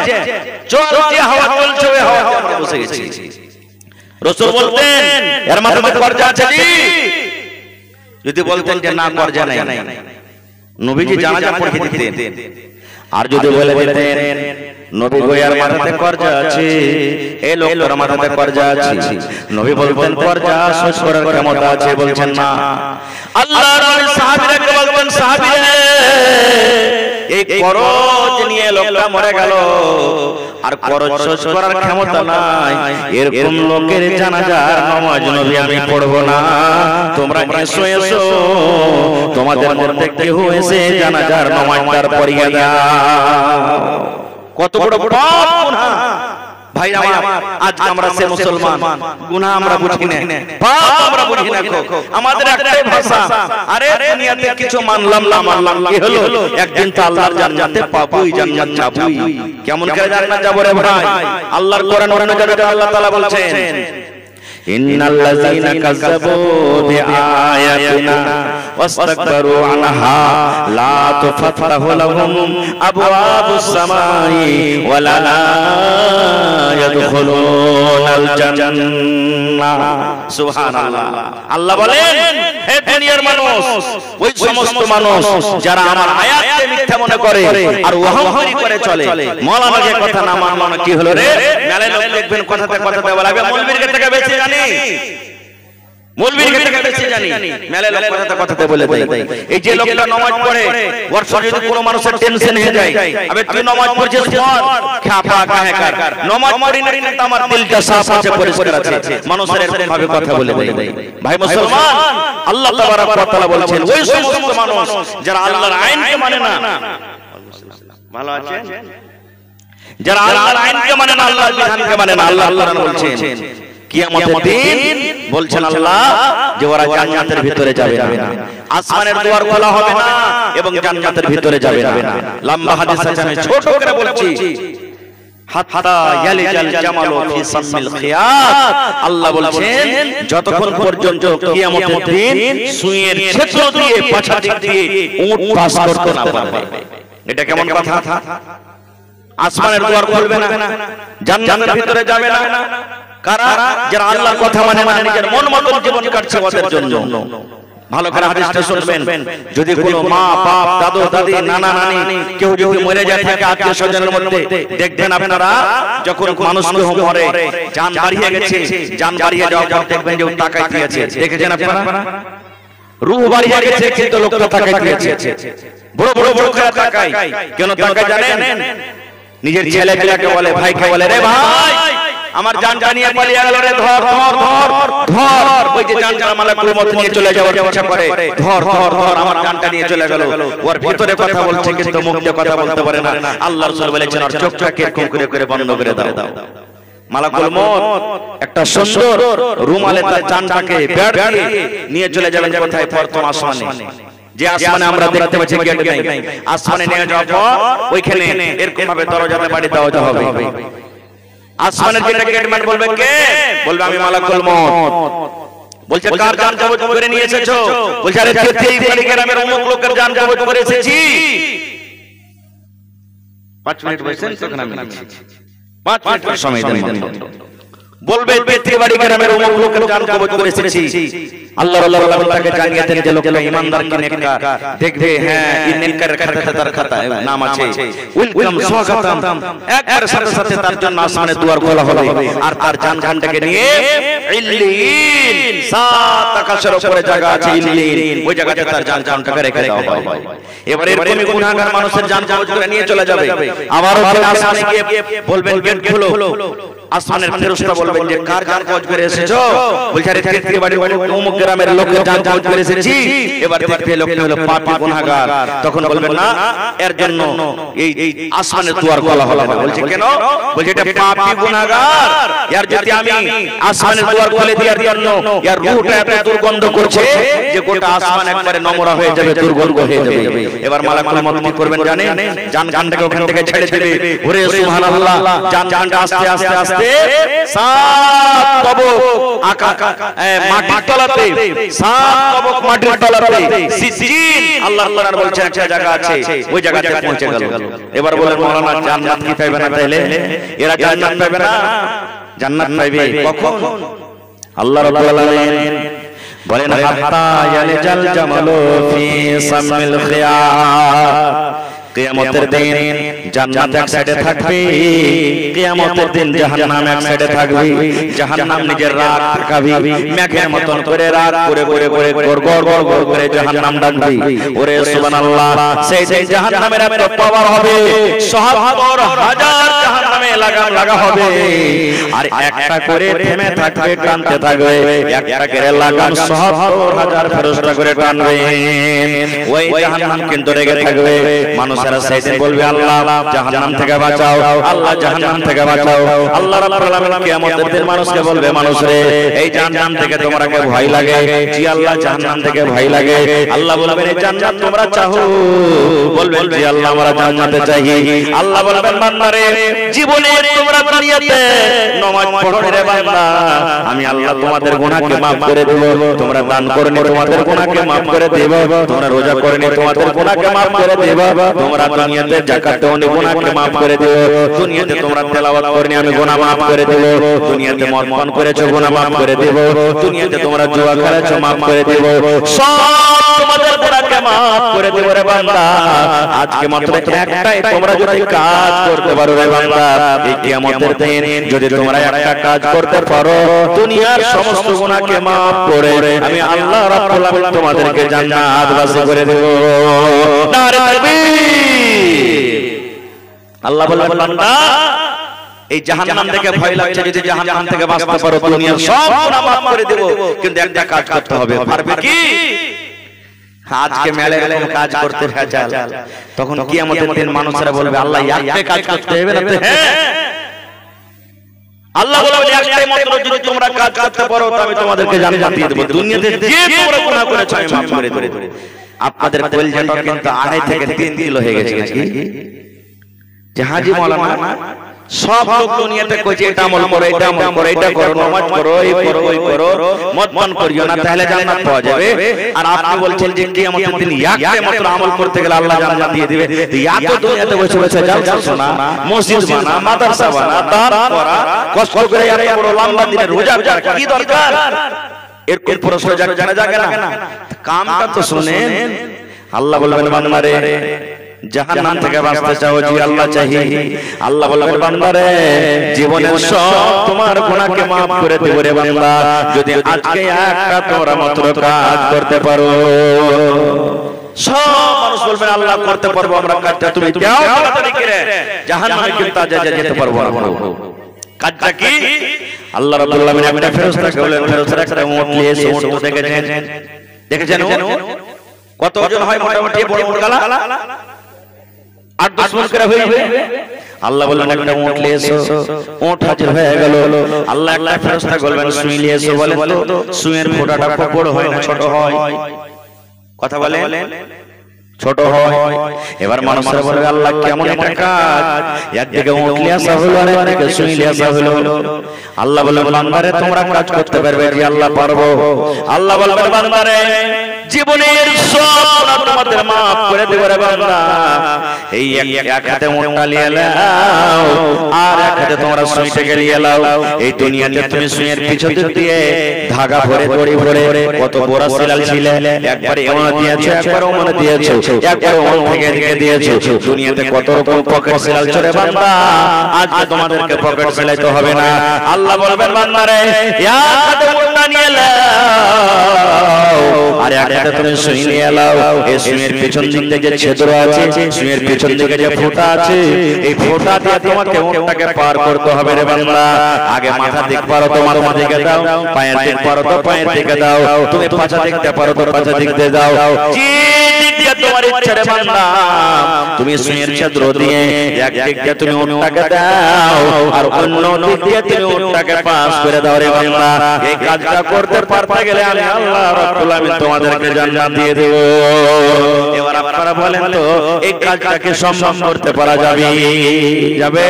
চলছে হাওয়া চলছে ওই হাওয়াতে আমরা বসে গেছি। রাসূল বলতেন এর মাথায় কর্জা আছে জি, যদি বলতেন যে না কর্জা নাই, নবীজি জানাজা পড়িয়ে দিতেন, আর যদি বলে দিতেন নবী গো এর মাথাতে কর্জা আছে, এই লোকের মাথাতে কর্জা আছে, নবী বলতেন কর্জা শোধ করার ক্ষমতা আছে, বলছেন না। আল্লাহর নবী সাহাবীদেরকে বলতেন সাহাবীরা এই করজ নিয়ে লোকটা মরে গেল, আর করজ শোধ করার ক্ষমতা নাই, এরকম লোকের জানাজার নামাজ নবী আমি পড়ব না, তোমরা এসো এসো তোমাদের মধ্যে কেউ এসে জানাজার নামাজ পড়িয়ে দাও। কত বড় পাপ গুনাহ ভাই আমার, আজকে আমরা সে মুসলমান গুনাহ আমরা বুঝি না, পাপ আমরা বুঝি না, আমাদের একটাই ভাষা, আরে দুনিয়াতে কিছু মানলাম না মানলাম কি হলো, একদিন তো আল্লাহর জান্নাতে পাবই, জান্নাত যাবই, কেমন করে জান্নাত যাব রে ভাই? আল্লাহর কোরআন অনুযায়ী আল্লাহ তাআলা বলছেন ইন্নাল্লাযীনা কাযাবু বিআয়াতিনা ওয়াস্তাকবারু আনহা লা তুফাত্তাহু লাহুম আবওয়াবুস সামাই ওয়া লা ইয়াদখুলুনাল জান্নাহ। সুবহানাল্লাহ। আল্লাহ বলেন হে দুনিয়ার মানুষ, ওই সমস্ত মানুষ যারা আমার আয়াতকে মিথ্যা মনে করে আর অহংকারী করে চলে, মাওলানাকে কথা না মানলো কি হলো রে? মেলায় লোক দেখবেন কথাতে বলাবে মৌলবীর থেকে বেশি জানি, মৌলবীর থেকে বেশি জানি, মেলায় লোক কথাতে বলে দেয়। এই যে লোকটা নামাজ পড়ে ওর শরীরে যদি কোনো মানুষের টেনশন হয়ে যায়, আবে তুই নামাজ পড়ছিস পড়, খাপা কাহে কর, নামাজ পড়ি না কিন্তু আমার দিলটা সাফ আছে, পরিষ্কার আছে, মানুষের এরকম ভাবে কথা বলে দেয়। ভাই মুসলমান, আল্লাহ তাবারক ওয়া তাআলা বলেছেন ওই সমস্ত মানুষ যারা আল্লাহর আইনকে মানে না, ভালো আছেন, যারা আল্লাহর আইনকে মানে না, আল্লাহর বিধানকে মানে না, আল্লাহ কোরআন বলছেন কিয়ামতের দিন বলছেন আল্লাহ যে ওরা জান্নাতের ভিতরে যাবে না, আসমানের দুয়ার খোলা হবে না এবং জান্নাতের ভিতরে যাবে না। লম্বা হাদিস আছে, আমি ছোট করে বলছি, হাত্তা ইয়ালিজাল জামালু ফি সামিল খিয়াত, আল্লাহ বলছেন যতক্ষণ পর্যন্ত কিয়ামতের দিন সুইয়ের ছিদ্র দিয়ে পাছা দিক দিয়ে উট পাস করতে না পারবে। এটা কেমন কথা? আসমানের দুয়ার খুলবে না, জান্নাতের ভিতরে যাবে না, কারা? যারা আল্লাহর কথা মানে না, নিজের মন মতন জীবন কাটছে ওদের জন্য। ভালো করে হাদিসটা শুনবেন, যদি কোনো মা বাপ দাদু দাদি নানা নানি কেউ যদি মরে যায় থাকে আত্মীয় স্বজনের মধ্যে, দেখবেন আপনারা যখন মানুষ কেউ মরে জান বাড়িয়ে গেছে, জান বাড়িয়ে যাওয়ার পর দেখবেন যে তাকাই দিয়েছে, দেখেছেন আপনারা? রূহ বাড়িয়ে গেছে কিন্তু লোকটা তাকাই দিয়েছে, বড় বড় বড় করে তাকায়, কেন তাকায় জানেন? নিজের ছেলে পেলাকে বলে, ভাইকে বলে, রে ভাই আমার জানটা নিয়ে পালিয়ে গেল রে, ধর ধর ধর ধর, ওই যে জানটা মালাকুল মউত নিয়ে চলে যাওয়ার ইচ্ছা করে, ধর ধর ধর, আমার জানটা নিয়ে চলে গেল, ওর ভিতরে কথা বলছে কিন্তু মুখ দিয়ে কথা বলতে পারে না। আল্লাহর রাসূল বলেছেন আর চোখটাকে এরকম করে বন্ধ করে দাও। মালাকুল মউত একটা সুন্দর রুমালে তার জানটাকে বেড় দিয়ে নিয়ে চলে যাবেন কোথায়? প্রথম আসমানে, যে আসমানে আমরা দেখতে পাচ্ছি গেট নাই, আসমানে নিয়ে যাওয়ার পর ওইখানে এরকম ভাবে দরজাতে বাড়ি দেওয়া হবে। আসমানের দিকে গেটম্যান বলবে কে? বলবে আমি মালাকুল মউত। বলছে কার জান কবজ করে নিয়ে এসেছো? বলছে আরে 33 তারিখের আমি অমুক লোকের জান কবজ করে এসেছি। 5 মিনিট বসেন তখন আমি 5 মিনিট সময় দেন। বলবে বেতিবাড়ি গ্রামের অমুক লোকের জান কবজ করে এসেছি। আল্লাহ রাব্বুল আলামিন তাকে জানিয়ে দেন যে লোকটা ঈমানদার কি নেককার, দেখবে হ্যাঁ এই নেককারের খাতায় তার খাতায় নাম আছে, ওয়েলকাম স্বাগতম, একবার সাথে সাথে তার জন্য আসমানের দুয়ার খোলা হবে আর তার জান খানটাকে নিয়ে ইল্লিন, সাত আকাশের উপরে জায়গা আছে ইল্লিন, ওই জায়গাতে তার জান খানটাকে রেখে দেওয়া হবে। এবারে এরকমই গুনাহগার মানুষের জান কবজ করে নিয়ে চলে যাবে। আবারও আসমানে গিয়ে বলবেন গেট খুলো, আসমানের ফেরেশতা বলবেন যে কার জান কবজ করে এসেছো? বলছে আরে তেত্রি বাড়ি অমুক গ্রামের লোকের জান কবজ করে এসেছি। এবার দেখবে লোকটা হলো পাপী গুনাহগার। তখন বলবেন না, এর জন্য এই আসমানের দুয়ার খোলা হবে না। বলছে কেন? বলছে এটা পাপী গুনাহগার, এর যদি আমি আসমানের দুয়ার খুলে দেওয়ার জন্য এর রূহটা এত দুর্গন্ধ করছে যে গোটা আসমান একবারে নোংরা হয়ে যাবে, দুর্গন্ধ হয়ে যাবে। এবার মালাকুল মউত কি করবেন জানেন? জান খানটাকে ওখান থেকে ছেড়ে দিবে। ওরে সুবহানাল্লাহ, জান খানটা আস্তে আস্তে আস্তে সাত তবক মাটির তলাতে, সাত তবক মাটির তলাতে সিজিন আল্লাহ তাআলা বলছেন একটা জায়গা আছে, ওই জায়গাতে পৌঁছে গেল। এবার বলেন মাওলানা জান্নাত কি পাবে না? তাইলে এরা জান্নাত পাবে না? জান্নাত পাবে কখন? আল্লাহ রাব্বুল আলামিন বলেন হাত্তা ইয়ালজাল জামালু ফি সামিল খিয়ার, কিয়ামতের দিন জান্নাত এক সাইডে থাকবে, কিয়ামতের দিন জাহান্নাম এক সাইডে থাকবে। জাহান্নাম নিজের রাগ দেখাবে, মেঘের মতন করে রাগ করে করে করে গড় গড় গড় করে জাহান্নাম ডাকবে। ওরে সুবহানাল্লাহ, সেই দিন জাহান্নামের এত পাওয়ার হবে ৭৭,০০০ জাহান্নামে লাগাম লাগা হবে, আর একটা করে থেমে থাকবে, টানতে থাকবে, একটা করে লাগাম ৭৭,০০০ ফেরেশতা করে টানবে। ওই জাহান্নাম কিন্তু রেগে থাকবে। মানুষ সেদিন বলবে আল্লাহ জাহান্নাম থেকে বাঁচাও, আল্লাহ জাহান্নাম থেকে বাঁচাও। আল্লাহ রাব্বুল আলামিন কিয়ামতের দিন মানুষকে বলবে, মানুষ রে এই জাহান্নাম থেকে তোমাকে ভয় লাগে? জি আল্লাহ জাহান্নাম থেকে ভয় লাগে। আল্লাহ বলবেন এই জান্নাত তোমরা চাও? বলবেন জি আল্লাহ আমরা জান্নাতে চাই। আল্লাহ বলবেন বান্দা রে জীবনে তোমরা দুনিয়াতে নামাজ পড়ো রে বান্দা, আমি আল্লাহ তোমাদের গুনাহকে maaf করে দেব। তোমরা দান করনি তোমাদের গুনাহকে maaf করে দেব, তোমরা রোজা করনি তোমাদের গুনাহকে maaf করে দেব, তোমরা দুনিয়াতে যাকাত দাওনি গুনাহকে maaf করে দেব, দুনিয়াতে তোমরা তেলাওয়াত করনি আমি গুনাহ maaf করে দেব, দুনিয়াতে মদ পান করেছো গুনাহ maaf করে দেব, দুনিয়াতে তোমরা জুয়া খেলেছো maaf করে দেব, সব তোমাদের গুনাহকে maaf করে দেব রে বান্দা। আজকে মাত্র একটাই তোমরা যদি কাজ করতে পারো রে বান্দা, এই কিয়ামতের দিন যদি তোমরা একটা কাজ করতে পারো, দুনিয়ার সমস্ত গুনাহকে maaf করে আমি আল্লাহ রাব্বুল আলামিন তোমাদেরকে জান্নাতবাসী করে দেব। নারে তাকবীর। আল্লাহ বললেন বান্দা এই জাহান্নাম থেকে ভয় লাগছে, যদি জাহান্নাম থেকে বাঁচতে পারো দুনিয়ার সব গুনাহ maaf করে দেব, কিন্তু একটা কাজ করতে হবে। পারবে কি? আজকে মেলে এরকম কাজ করতে ভেজাল, তখন কিয়ামতের দিন মানুষরা বলবে আল্লাহ একটা কাজ করতে হবে না? হ্যাঁ আল্লাহ বলবে একটাই মাত্র, যদি তোমরা কাজ করতে পারো তো আমি তোমাদেরকে জান্নাত দিয়ে দেব, দুনিয়াতে যে তোমরা গুনাহ করেছো আমি maaf করে দেব। আপনাদের কলজাটা কিন্তু 2.5 থেকে 3 কিলো হয়ে গেছে নাকি? জাহাজি মাওলানা সব লোক দুনিয়াতে কইছে এটা আমল করো, এটা আমল করো, এটা করো, নামাজ পড়ো, এই করো, ওই করো, মদ পান করিও না, তাহলে জান্নাত পাওয়া যাবে। আর আপনি বলছেন যে কিয়ামতের দিন একটা মাত্র আমল করতে গেলে আল্লাহ জান্নাত দিয়ে দিবে। এত দুনিয়াতে বসে বসে জালসা শোনা, মসজিদ বানা, মাদ্রাসা বানা, দান করা, কষ্ট করে এত বড় লম্বা দিনের রোজা রাখা কি দরকার? এর প্রশ্ন জানা যাবে না? কামটা তো শুনেন। আল্লাহ বলবেন বান্দা রে জাহান্নাম থেকে বাঁচতে চাও? জি আল্লাহ চাই। আল্লাহ বলবেন বান্দা রে জীবনের সব তোমার গুনাহকে maaf করে দেব রে বান্দা, যদি আজকে একটা তোমরা মাত্র কাজ করতে পারো। সব মানুষ বলবেন আল্লাহ করতে পারবো আমরা কাজটা, তুমি দাও তাড়াতাড়ি করে, জাহান্নামে কিন্তু যেতে পারবো না। কাজটা কি? আল্লাহ রাব্বুল আলামিন একটা ফেরেশতাকে বলেন, ফেরেশতারা একটা উট নিয়ে এসে, উট তো দেখেছেন কত ওজন হয়? মোটামুটি বড় বড় গালা 8-10 মণ করে হয়ে যাবে। আল্লাহ বললেন একটা উট নিয়ে এসো, উট হাজির হয়ে গেল। আল্লাহ একটা ফেরেশতা বলবেন সুই নিয়ে এসো, বলেন তো সুইয়ের ফোঁটাটা খুব বড় হয় না ছোট হয়? কথা বলেন ছোট হয়। এবার মানুষরা বলবে আল্লাহ কেমন একটা কাজ, একদিকে উট নিয়ে আসা হলো আর একদিকে সুই নিয়ে আসা হলো। আল্লাহ বললেন বান্দারে তোমরা কাজ করতে পারবে? জি আল্লাহ পারবো। আল্লাহ বলবেন বান্দারে জীবনের সব তোমাদের maaf করে দেব রে বান্দা, এই এক হাতে মোটা নিয়ে নাও আর এক হাতে তোমরা সুইটাকে নিয়ে নাও। এই দুনিয়াতে তুমি সুইয়ের পিছন দিয়ে ধাগা ভরে দড়ি ভরে কত বড় সিলাল ছিলে, একবার এমন দিয়েছো, একবার ওমন দিয়েছো, একবার ওমন থেকে এদিকে দিয়েছো। দুনিয়াতে কত রকম পকেট সিলাল চলে বান্দা, আজকে তোমাদেরকে পকেট সিলাইতে হবে না। আল্লাহ বলবেন বান্দারে এক হাতে মোটা নিয়ে নাও আর এক হাতে তুমি সুই নিয়ে নাও। এই সুইয়ের পিছন দিকে যে ছিদ্র আছে, সুইয়ের পিছন দিকে যে ফোঁটা আছে, এই ফোঁটা দিয়ে তোমাকে ওটাকে পার করতে হবে রে বান্দা। আগে মাথা দেখতে পারো তো মাথা দিকে দাও, পায়ের দেখতে পারো তো পায়ের দিকে দাও, তুমি পাছা দেখতে পারো তো পাছা দিকে দাও। যে দিক দিয়ে তোমার ইচ্ছা রে বান্দা, তুমি সুইয়ের ছিদ্র দিয়ে এক দিক দিয়ে তুমি ওটাকে দাও আর অন্য দিক দিয়ে তুমি ওটাকে পাস করে দাও রে বান্দা। এই কাজটা করতে পারতে গেলে আমি আল্লাহ রাব্বুল আলামিন তোমাদেরকে জান্নাত দিয়ে দেব। এবার আপনারা বলেন তো এই কাজটাকে সম্ভব করতে পারা যাবে? যাবে?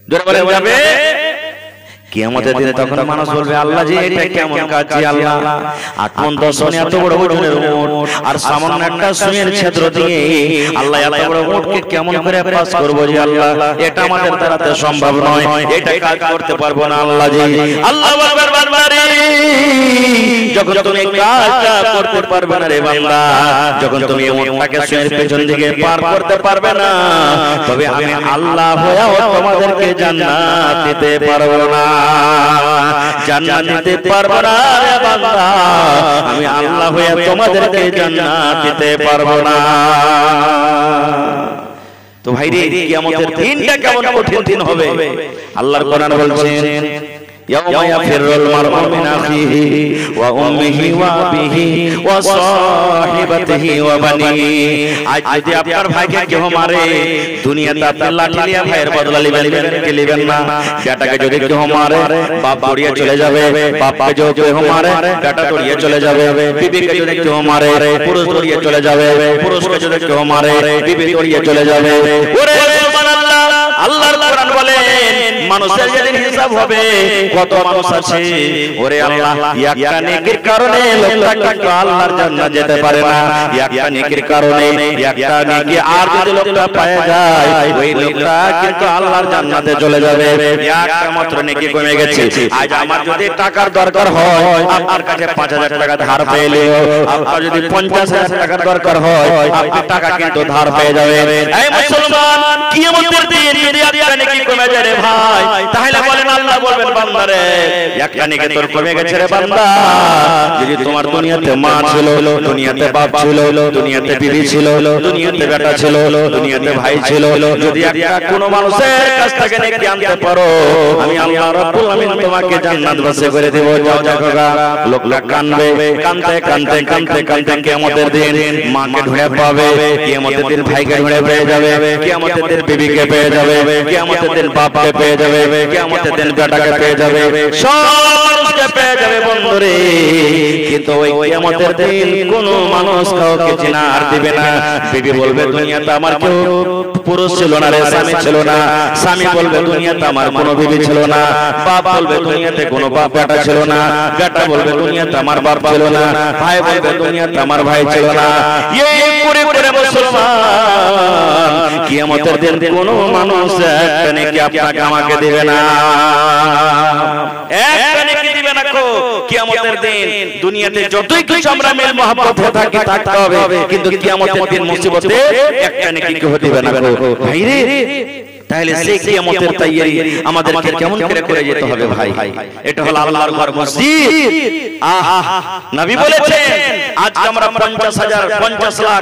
জোরে বলেন যাবে? কিয়ামতের দিনে তখন মানুষ বলবে আল্লাহ জি এটা কেমন কাজ জি আল্লাহ, 8 মণ 10 মণ এত বড় ওজনের উট আর সামান্য একটা সুইয়ের ছিদ্র দিয়ে আল্লাহ এত বড় উটকে কেমন করে পাস করব জি আল্লাহ, এটা আমাদের দ্বারাতে সম্ভব নয়, এটা কাজ করতে পারবো না আল্লাহ জি। আল্লাহ বলবেন বান্দারে যখন তুমি কাজটা করতে পারবে না রে বান্দা, যখন তুমি উটটাকে সুইয়ের পেছন দিকে পার করতে পারবে না, তবে আমি আল্লাহ হয়েও তোমাদেরকে জান্নাত দিতে পারবো না, জান্নাত দিতে পারবো না রে বান্দা, আমি আল্লাহ হয়ে তোমাদেরকে জান্নাত দিতে পারবো না। তো ভাই রে কিয়ামতের দিনটা কেমন কঠিন দিন হবে। আল্লাহর কোরআন বলছেন ইয়াউমা ইয়াফিরুল মার'উ মিন আখিহি ওয়া উম্মিহি ওয়া আবিহি ওয়া সাহিবাতিহি ওয়া বানিহি। আজ যদি আপনার ভাইকে কেউ মারে, দুনিয়াতে আপনি লাঠি দিয়ে ভাইয়ের বদলা নেবেন কি নেবেন না? বেটাকে যদি কেউ মারে বাপ দৌড়িয়ে চলে যাবে, বাপকে যদি কেউ মারে বেটা দৌড়িয়ে চলে যাবে, বিবিকে যদি কেউ মারে পুরুষ দৌড়িয়ে চলে যাবে, পুরুষকে যদি কেউ মারে বিবি দৌড়িয়ে চলে যাবে। ওরে সুবহানাল্লাহ, আল্লাহর কোরআন বলেন মানুষের যেদিন হিসাব হবে কত মানুষ আছে, ওরে আল্লাহ একটা নেকির কারণে লোকটা কিন্তু আল্লাহর জান্নাত যেতে পারে না, একটা নেকির কারণে একটা নেকি আর যদি লোকটা পেয়ে যায় ওই লোকটা কিন্তু আল্লাহর জান্নাতে চলে যাবে। একটা মাত্র নেকি কমে গেছে। আজ আমার যদি টাকার দরকার হয়, আপনার কাছে 5000 টাকা ধার পেলেও, আপনার যদি 50000 টাকার দরকার হয় আপনি টাকা কিন্তু ধার পেয়ে যাবেন। এই মুসলমান কিয়ামতের দিন যদি একটা নেকি কমে যায় রে ভাই, তাহলে বলেন আল্লাহ বলবেন বান্দারে একটা নেকি তোর কমে গেছে রে বান্দা। যদি তোমার দুনিয়াতে মা ছিল, দুনিয়াতে বাপ ছিল, দুনিয়াতে বিবি ছিল, দুনিয়াতে বেটা ছিল, দুনিয়াতে ভাই ছিল, যদি একটা কোনো মানুষের কাছ থেকে নেকি আনতে পারো, আমি আল্লাহ রাব্বুল আলামিন তোমাকে জান্নাতবাসী করে দেব। যাও জায়গা লোকটা কানবে, কানতে কানতে কানতে কানতে কিয়ামতের দিন মাকে ঢুঁড়ে পাবে, কিয়ামতের দিন ভাইকে ঢুঁড়ে পেয়ে যাবে, কিয়ামতের দিন বিবিকে পেয়ে যাবে, কিয়ামতের দিন বাপকে পেয়ে যাবে, কিয়ামতের দিন বেটাকে পেয়ে যাবে, সব মানুষকে পেয়ে যাবে বন্ধুরে। কিন্তু ওই কিয়ামতের দিন কোনো মানুষ কাউকে চেনা আর দিবে না। বিবি বলবে দুনিয়াতে আমার কেউ পুরুষ ছিল না রে, স্বামী ছিল না, স্বামী বলবে দুনিয়াতে আমার কোনো বিবি ছিল না, বাপ বলবে দুনিয়াতে কোনো বাপ বেটা ছিল না, বেটা বলবে দুনিয়াতে আমার বাপ ছিল না, ভাই বলবে দুনিয়াতে আমার ভাই ছিল না। এই করে করে মুসলমান কিয়ামতের দিন কোনো মানুষ একটা নেকি আপনাকে আমাকে দিবে না, একটা নেকি দিবে না। কিয়ামতের দিন দুনিয়াতে যতই কিছু আমরা মিল মহব্বত থাকি থাকতে হবে, কিন্তু কিয়ামতের দিন মুসিবতে একটা নেকি কেউ দিবে না ভাই রে। তাহলে সেই কিয়ামতের তৈয়ারি আমাদেরকে কেমন করে করে যেতে হবে ভাই? এটা হলো আল্লাহর ঘর মসজিদ। নবী বলেছেন আজকে আমরা 50,000 50 লাখ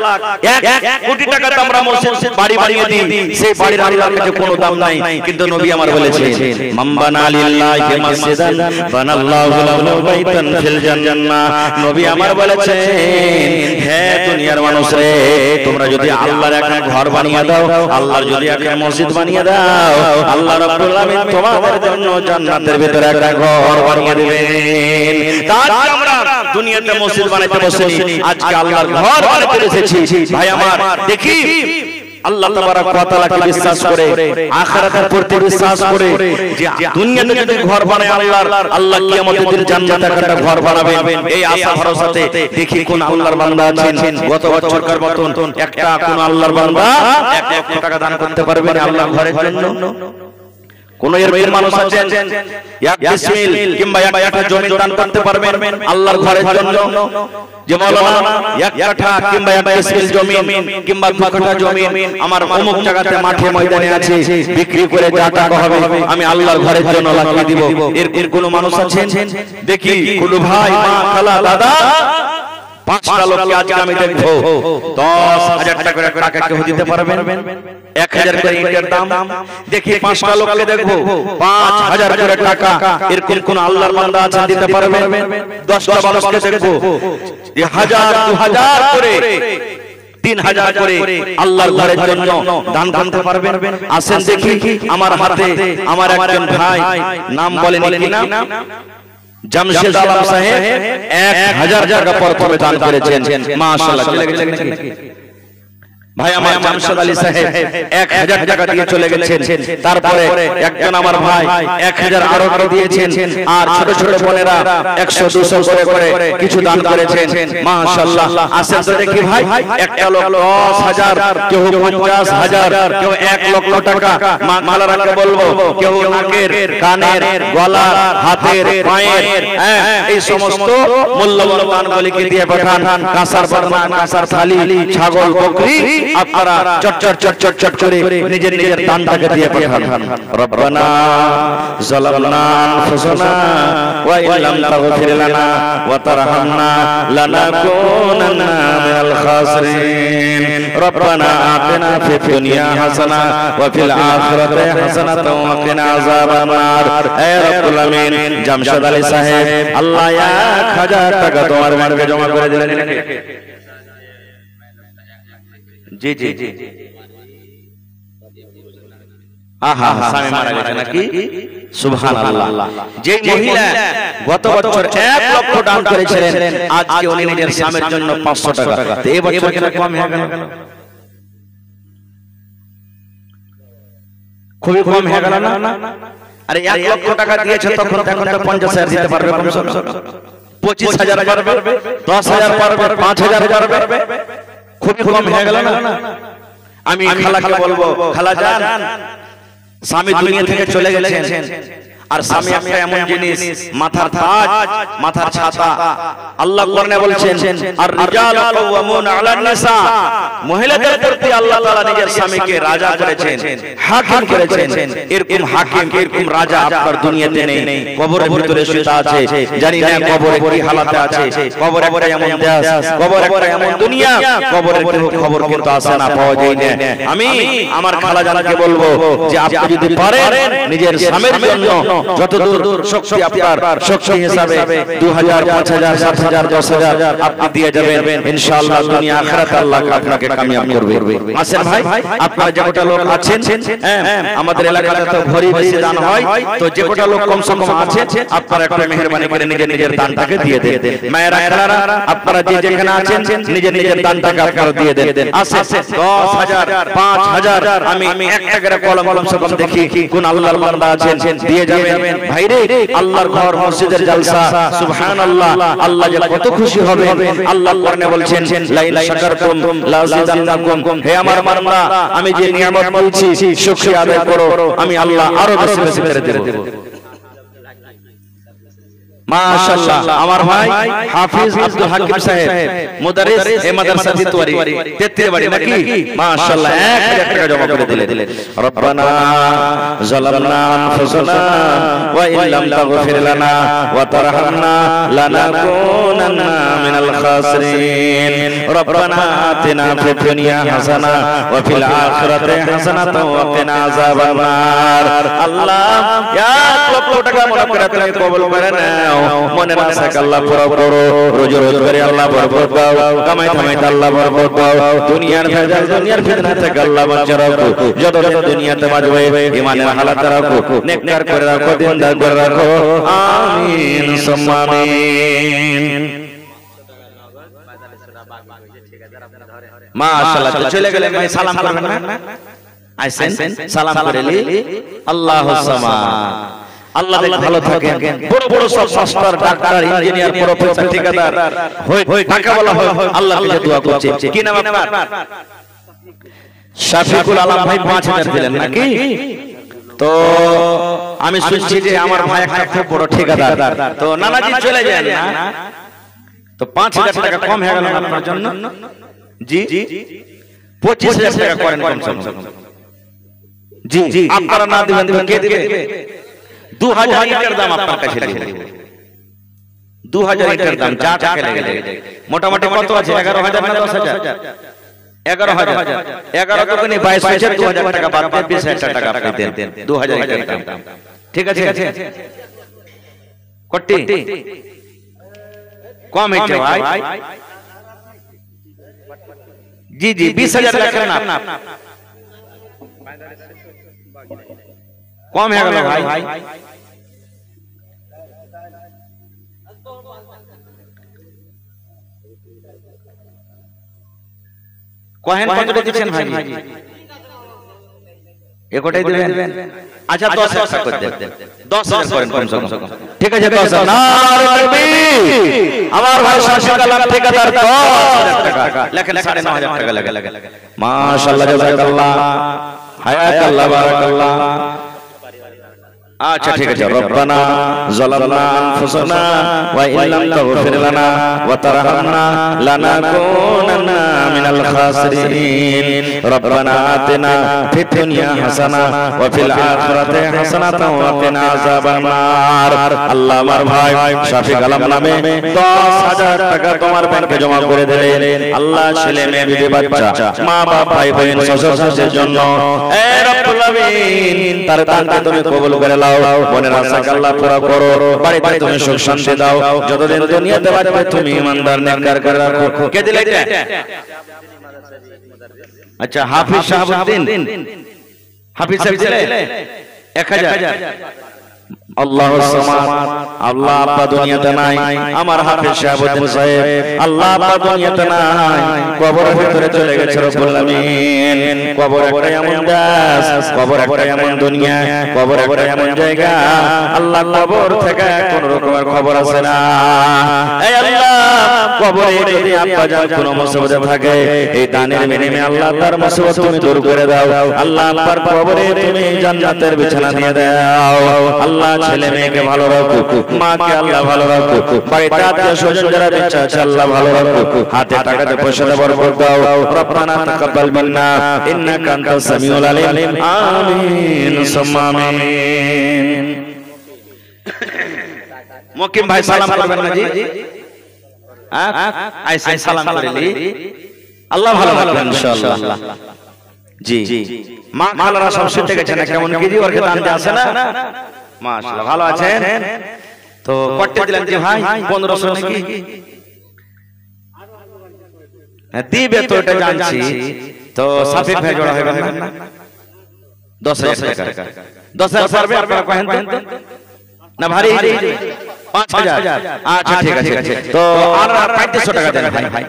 1 কোটি টাকা আমরা মসজিদ বাড়ি বানিয়ে দিই, সেই বাড়ির আল্লাহর কাছে কোনো দাম নাই, কিন্তু নবী আমার বলেছেন মান বানা লিল্লাহি মসজিদান বানাল্লাহু লাহু বাইতান ফিল জান্নাহ। নবী আমার বলেছেন হে দুনিয়ার মানুষ রে, তোমরা যদি আল্লাহর একটা ঘর বানিয়ে দাও, আল্লাহর যদি একটা মসজিদ বানিয়ে দাও, আল্লাহ রাব্বুল আলামিন তোমাদের জন্য জান্নাতের ভিতরে একটা ঘর বানিয়ে দিবেন। তাই আমরা দুনিয়াতে মসজিদ বানাইতে বসেছি, আজকে আল্লাহর ঘর বানাইতে এসেছি। ভাই আমার দেখি আল্লাহ তাবারক ওয়া তাআলাকে বিশ্বাস করে আখিরাতের প্রতি বিশ্বাস করে যে দুনিয়াতে যদি ঘর বানায় আল্লাহ কিয়ামতের দিন জান্নাতে একটা ঘর বানাবেন এই আশা ভরসাতে দেখি কোন আল্লাহর বান্দা আছেন গত বছরকার মতন একটা কোন আল্লাহর বান্দা 1 লক্ষ টাকা দান করতে পারবেন আল্লাহর ঘরের জন্য কোন এর মানুষ আছেন এক বিসমিল কিংবা একটা জমি দান করতে পারবেন আল্লাহর ঘরের জন্য যে মাওলানা এক কাঠা কিংবা এক বিসমিল জমি কিংবা 2 কাঠা জমি আমার অমুক জায়গাতে মাঠে ময়দানে আছে বিক্রি করে যা টাকা হবে আমি আল্লাহর ঘরের জন্য লাগিয়ে দিব এর কোন মানুষ আছেন দেখি কোন ভাই মা খালা দাদা 5টা লোককে আজকে আমি দেখবো 10,000 টাকা করে টাকা কেউ দিতে পারবেন 1000 করে ইটের দাম দেখি 5টা লোককে দেখবো 5000 করে টাকা এরকম কোন আল্লাহর বান্দা আছে দিতে পারবেন 10টা মানুষকে দেখবো 1000 2000 করে 3000 করে আল্লাহর ঘরের জন্য দান করতে পারবেন আসেন দেখি আমার হাতে আমার একজন ভাই নাম বলেন কিনা জামশেদ আলম সাহেব 1000 টাকা প্রথমে দান করেছেন মাশাআল্লাহ চলে গেছেন নাকি ভাই আমার জামশেদ আলী সাহেব 1000 টাকা দিয়ে চলে গেছেন তারপরে একজন আমার ভাই 1000 আরো দিয়েছেন আর ছোট ছোট বোনেরা 100 200 করে কিছু দান করেছেন মাশাআল্লাহ আসেন তো দেখি ভাই একটা লোক 10000 কেউ 50000 কেউ 1 লক্ষ টাকা মালারাকে বলবো কেউ নাকের কানের গলার হাতের পায়ের এই সমস্ত মূল্যবান দানগুলিকে দিয়ে পাঠান কাঁসার বাদনা কাঁসার থালি ছাগল বকরি আপনারা চট করে নিজের দানটাকে দিয়ে পাঠান রব্বানা যালামনা আনফুসানা ওয়া ইল্লাম তাগফির লানা ওয়া তারহামনা লানাকুনান্না মিনাল খাসিরিন রব্বানা আতিনা ফিদ দুনিয়া হাসানা ওয়া ফিল আখিরাতি হাসানাতাও ওয়া কিনা আযাবান নার হে রব্বুল আমিন জামশেদ আলী সাহেব আল্লাহ 1000 টাকা তোমার মার্গে জমা করে দিলেন জি জি জি আহা স্বামী মারা গেছে নাকি সুবহানাল্লাহ যে মহিলা গত বছর 1 লক্ষ দান করেছিলেন আজকে উনি নিজের স্বামীর জন্য 500 টাকা তো এই বছর কেন কম হয়ে গেল খুবই কম হয়ে গেল না আরে 1 লক্ষ টাকা দিয়েছে তখন তো 50000 দিতে পারবে কমসে কম 25000 পারবে 10000 পারবে 5000 পারবে খুবই কম হয়ে গেল না আমি খালাকে বলবো খালা জান স্বামী দুনিয়া থেকে চলে গেছেন আর স্বামী একটা এমন জিনিস মাথার তাজ মাথার ছাতা আল্লাহ কোরআনে বলছেন আর রিজালু কাওয়ামুনা আলান নিসা মহিলাদের প্রতি আল্লাহ তাআলা নিজের স্বামীকে রাজা করেছেন হাকিম করেছেন এরকম হাকিম এরকম রাজা আপনার দুনিয়াতে নেই কবরের ভিতরে শুয়ে আছে জানি না কবরে কি হালাতে আছে কবরে একটা এমন দেশ কবরে একটা এমন দুনিয়া কবরের খবর কিন্তু আসে না পাওয়া যায় না আমি আমার খালা জানকে বলবো যে আপনি যদি পারেন নিজের স্বামীর জন্য যতদূর শক্তি আপনার শক্তি হিসাবে 2000 5000 7000 10000 আপনি দিয়ে যাবেন ইনশাআল্লাহ দুনিয়া আখিরাতে আল্লাহ আপনাকে কামিয়াব করবে আসেন ভাই আপনারা যে কটা লোক আছেন আমাদের এলাকাতে তো ভরি বেশি দান হয় তো যে কটা লোক কম সম আছে আপনারা একটু মেহেরবানি করে নিজের দানটাকে দিয়ে দেন মায়েরা খালারা আপনারা যে যেখানে আছেন নিজের দানটাকে আপনারা দিয়ে দেন আসেন 10000 5000 আমি একটা করে কলম সম দেখি কোন আল্লাহর বান্দা আছেন দিয়ে যাবেন ভাইরে আল্লাহর ঘর মসজিদের জলসা সুবহানাল্লাহ আল্লাহ যে কত খুশি হবে আল্লাহ কোরআনে বলছেন লা ইন শাকারতুম লা আযীদান্নাকুম হে আমার বান্দা আমি যে নিয়ামত বলছি শুকরিয়া আদায় করো আমি আল্লাহ আরো বেশি বেশি করে দেব মাশাআল্লাহ আমার ভাই হাফিজ আব্দুল হাকিম সাহেব মুদারিস এ মাদ্রাসা তিতওয়ারি তেত্রিবাড়ি নাকি মাশাআল্লাহ 1000 টাকা জমা করে দিলেন রব্বানা যালামনা আনফুসানা ওয়া ইল্লাম তাগফির লানা ওয়া তারহামনা লানাকুনান্না মিনাল খাসিরিন রব্বানা আতিনা ফিদ দুনিয়া হাসানা ওয়া ফিল আখিরাতি হাসানাতাও ওয়া কিনা আযাবান নার আল্লাহ 1 লক্ষ টাকা মনে করে তুমি কবুল করে নাও মনে রাখা আল্লাহ পুরো করো রোজ করে আল্লাহ বরকত দাও কামাই আল্লাহ বরকত দাও দুনিয়ার ভেজাল দুনিয়ার ফিতনা থেকে আল্লাহ বাঁচিয়ে রাখো যত দুনিয়াতে বাঁচবে ঈমানের হালাত রাখো নেককার করে রাখো দিনদার করে রাখো আমিন সুম্মা আমিন মাশাআল্লাহ। তো চলে গেলেন ভাই, সালাম করবেন না? আইসেন, সালাম করে লি, আল্লাহুস সামাদ। আল্লাহ দেখ ভালো থাকেন। বড় বড় সব মাস্টার, ডাক্তার, ইঞ্জিনিয়ার, প্রফেসর, ঠিকাদার হই টাকা বলা হয়, আল্লাহর কাছে দোয়া করছে। কি নাম আপনার? শাফিকুল আলম ভাই 5000 দিলেন নাকি? তো আমি শুনছি যে আমার ভাই একটা খুব বড় ঠিকাদার, তো নানাজি চলে যান না, তো 5000 টাকা কম হয়ে গেল আপনার জন্য। জি 25000 টাকা করেন কমসে কম। জি আপনারা না দিবেন তো কে দিবে? 2000 ইটার দাম আপনার কাছে দেব। 2000 ইটার দাম যা টাকা লেগে মোটামুটি কত আছে? 11000 না 10000? 11000। 11 তো কোনি 22 হয়েছে, 2000 টাকা বাদ দিয়ে 20000 টাকা আপনি দেন। 2000 ইটার দাম ঠিক আছে? কটি কম হয়েছে ভাই? জি 20000 লেখেন না, কম হয়ে গেল ভাই। কহেন কতটা দিচ্ছেন ভাই? একটাই দিবেন? আচ্ছা 10000 করে দেন, 10000 করেন কমসে কম। ঠিক আছে 10000। নারে তাকবীর। আমার ভাই শাফিকুল আলম ঠিকাদার 10000 টাকা লেখেন, 9500 টাকা লেখেন। মাশাআল্লাহ, জাযাকাল্লাহ, হায়াকাল্লাহ, বারাকাল্লাহ। আচ্ছা ঠিক আছে। রব্বানা যালামনা আনফুসানা ওয়া ইল্লাম তাগফির লানা ওয়া তারহামনা লানাকুনান্না মিনাল খাসিরিন। রব্বানা আতিনা ফিদ দুনিয়া হাসানা ওয়া ফিল আখিরাতি হাসানাতাও ওয়া কিনা আযাবান নার। আল্লাহ আমার ভাই শাফিক আলম নামে 10000 টাকা তোমার ব্যাংকে জমা করে দিলেন। আল্লাহ ছেলে মেয়ে বিবি বাচ্চা মা বাপ ভাই বোন শ্বশুর শাশুড়ির জন্য এ রব্বুল আমিন তার দানকে তুমি কবুল করে নাও। মনের আশাকে আল্লাহ পুরা করো, বাড়িতে তুমি সুখ শান্তি দাও, যতদিন দুনিয়াতে বাঁচবে তুমি ইমানদার নেককার করে রাখো। কে দিলে এটা? আচ্ছা হাফিজ শাহাবুদ্দিন, হাফিজ সাহেব দিলে 1000। আল্লাহুস সামাদ। আল্লাহ আব্বা দুনিয়াতে নাই, আমার হাফিজ শাহাবুদ্দিন সাহেব আল্লাহ আব্বা দুনিয়াতে নাই, কবরের ভিতরে চলে গেছে রব্বুল আমিন। কবর একটা এমন দেশ, কবর একটা এমন দুনিয়া, কবর একটা এমন জায়গা, আল্লাহ কবর থেকে কোন রকমের খবর আছে না। এই আল্লাহ কবরে যদি আব্বা জান কোনো মুসিবতে থাকে, এই দানের বিনিময়ে আল্লাহ তার মুসিবত তুমি দূর করে দাও। আল্লাহ আব্বার কবরে তুমি জান্নাতের বিছানা দিয়ে দাও। আল্লাহ ছেলে মেয়েকে ভালো রাখো, মাকে আল্লাহ ভালো রাখো, বাড়িতে আত্মীয় স্বজন যারা বেঁচে আছে আল্লাহ ভালো রাখো, হাতে টাকাতে পয়সাতে বরকত দাও। রব্বানা তাকাব্বাল মিন্না ইন্নাকা আনতাস সামিউল আলিম। আমিন সুম্মা আমিন। মুকিম ভাই সালাম করবেন না জি? আইসা সালাম করেলি, আল্লাহ ভালো রাখবেন ইনশাআল্লাহ। জি মা খালারা সব শুনতে গেছেন না কেমন কি জি ওর কে দান আছে না? মাশাআল্লাহ ভালো আছেন তো? কটে দিলেন যে ভাই 1500 নাকি? হ্যাঁ দিবে তো, এটা জানছি তো। সাফিক ভাই জোড়া হবে না? 10000 টাকা। 10000 পারবে আপনারা কহেন তো না? ভারী 5000। আচ্ছা ঠিক আছে। তো আর 3500 টাকা দেন ভাই।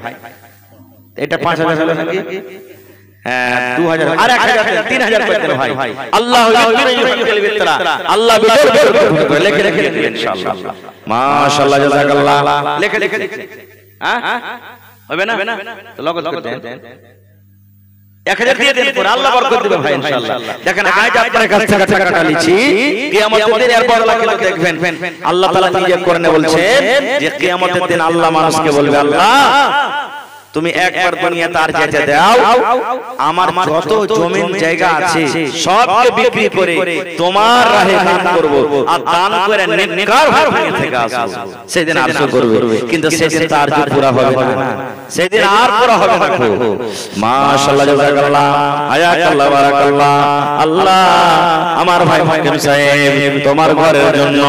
এটা 5000 হলো নাকি? 2000 আর 1000 3000 করে দেন ভাই। আল্লাহু আকবার। আল্লাহ বিদর লিখে ইনশাআল্লাহ। মাশাআল্লাহ, জাযাকাল্লাহ। লিখে হ্যাঁ হবে না? তো লগত করে দেন। 1000 দিয়ে দেন, পরে আল্লাহ বরকত দিবে ভাই ইনশাআল্লাহ। দেখেন আজ আপনার কাছ থেকে টাকাটা নিছি, কিয়ামতের দিন এর বড় লাগে দেখবেন আল্লাহ তাআলা নিজে করে বলছেন যে কিয়ামতের দিন আল্লাহ মানুষকে বলবে, আল্লাহ তুমি একবার দুনিয়াতে আর যেতে দাও, আমার যত জমিন জায়গা আছে সবকে বিক্রি করে তোমার রাহে দান করব, আর দান করে নেককার হয়ে থেকে আসো। সেদিন আরজু করবে, কিন্তু সেদিন তো আরজু পুরা হবে না, সেদিন আর পুরা হবে না। মাশাআল্লাহ, জাযাকাল্লাহ, হায়াকাল্লাহ, বারাকাল্লাহ। আল্লাহ আমার ভাই মুকিম সাহেব তোমার ঘরের জন্য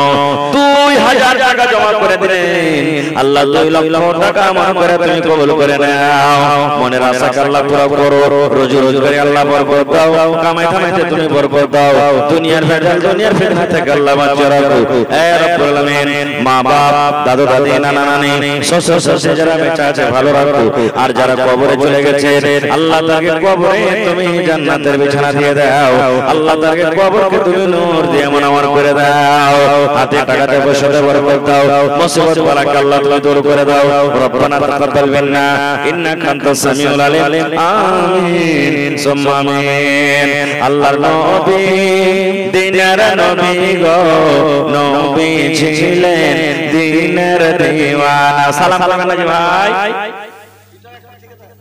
2000 টাকা জমা করে দিলেন। আল্লাহ 2 লক্ষ টাকা আমার করে তুমি কবুল করে নাও। নাও, মনের আশা আল্লাহ পুরো করো, রোজি রোজগারে আল্লাহ বরকত দাও, কামাই কামাইতে তুমি বরকত দাও, দুনিয়ার ভেজাল দুনিয়ার ফিতনা থেকে আল্লাহ বাঁচিয়ে রাখো। হে রব্বুল আলামিন, মা বাপ দাদু দাদি নানা নানি শ্বশুর শাশুড়ি যারা বেঁচে আছে ভালো রাখো, আর যারা কবরে চলে গেছে আল্লাহ তাকে কবরে তুমি জান্নাতের বিছানা দিয়ে দাও, আল্লাহ তাকে কবরকে তুমি নূর দিয়ে মনোমর করে দাও, হাতে টাকাতে পয়সাতে বরকত দাও, মুসিবত বালাকে আল্লাহ তুমি দূর করে দাও। রব্বানা তাকাব্বাল মিন্না ইন্নাকা আনতাস সামিউল আলিম। আমিন সুম্মা আমিন। আল্লাহর নবী দিনের নবী গো, নবী ছিলেন দিনের দিওয়ানা। সালাম করবেন না ভাই?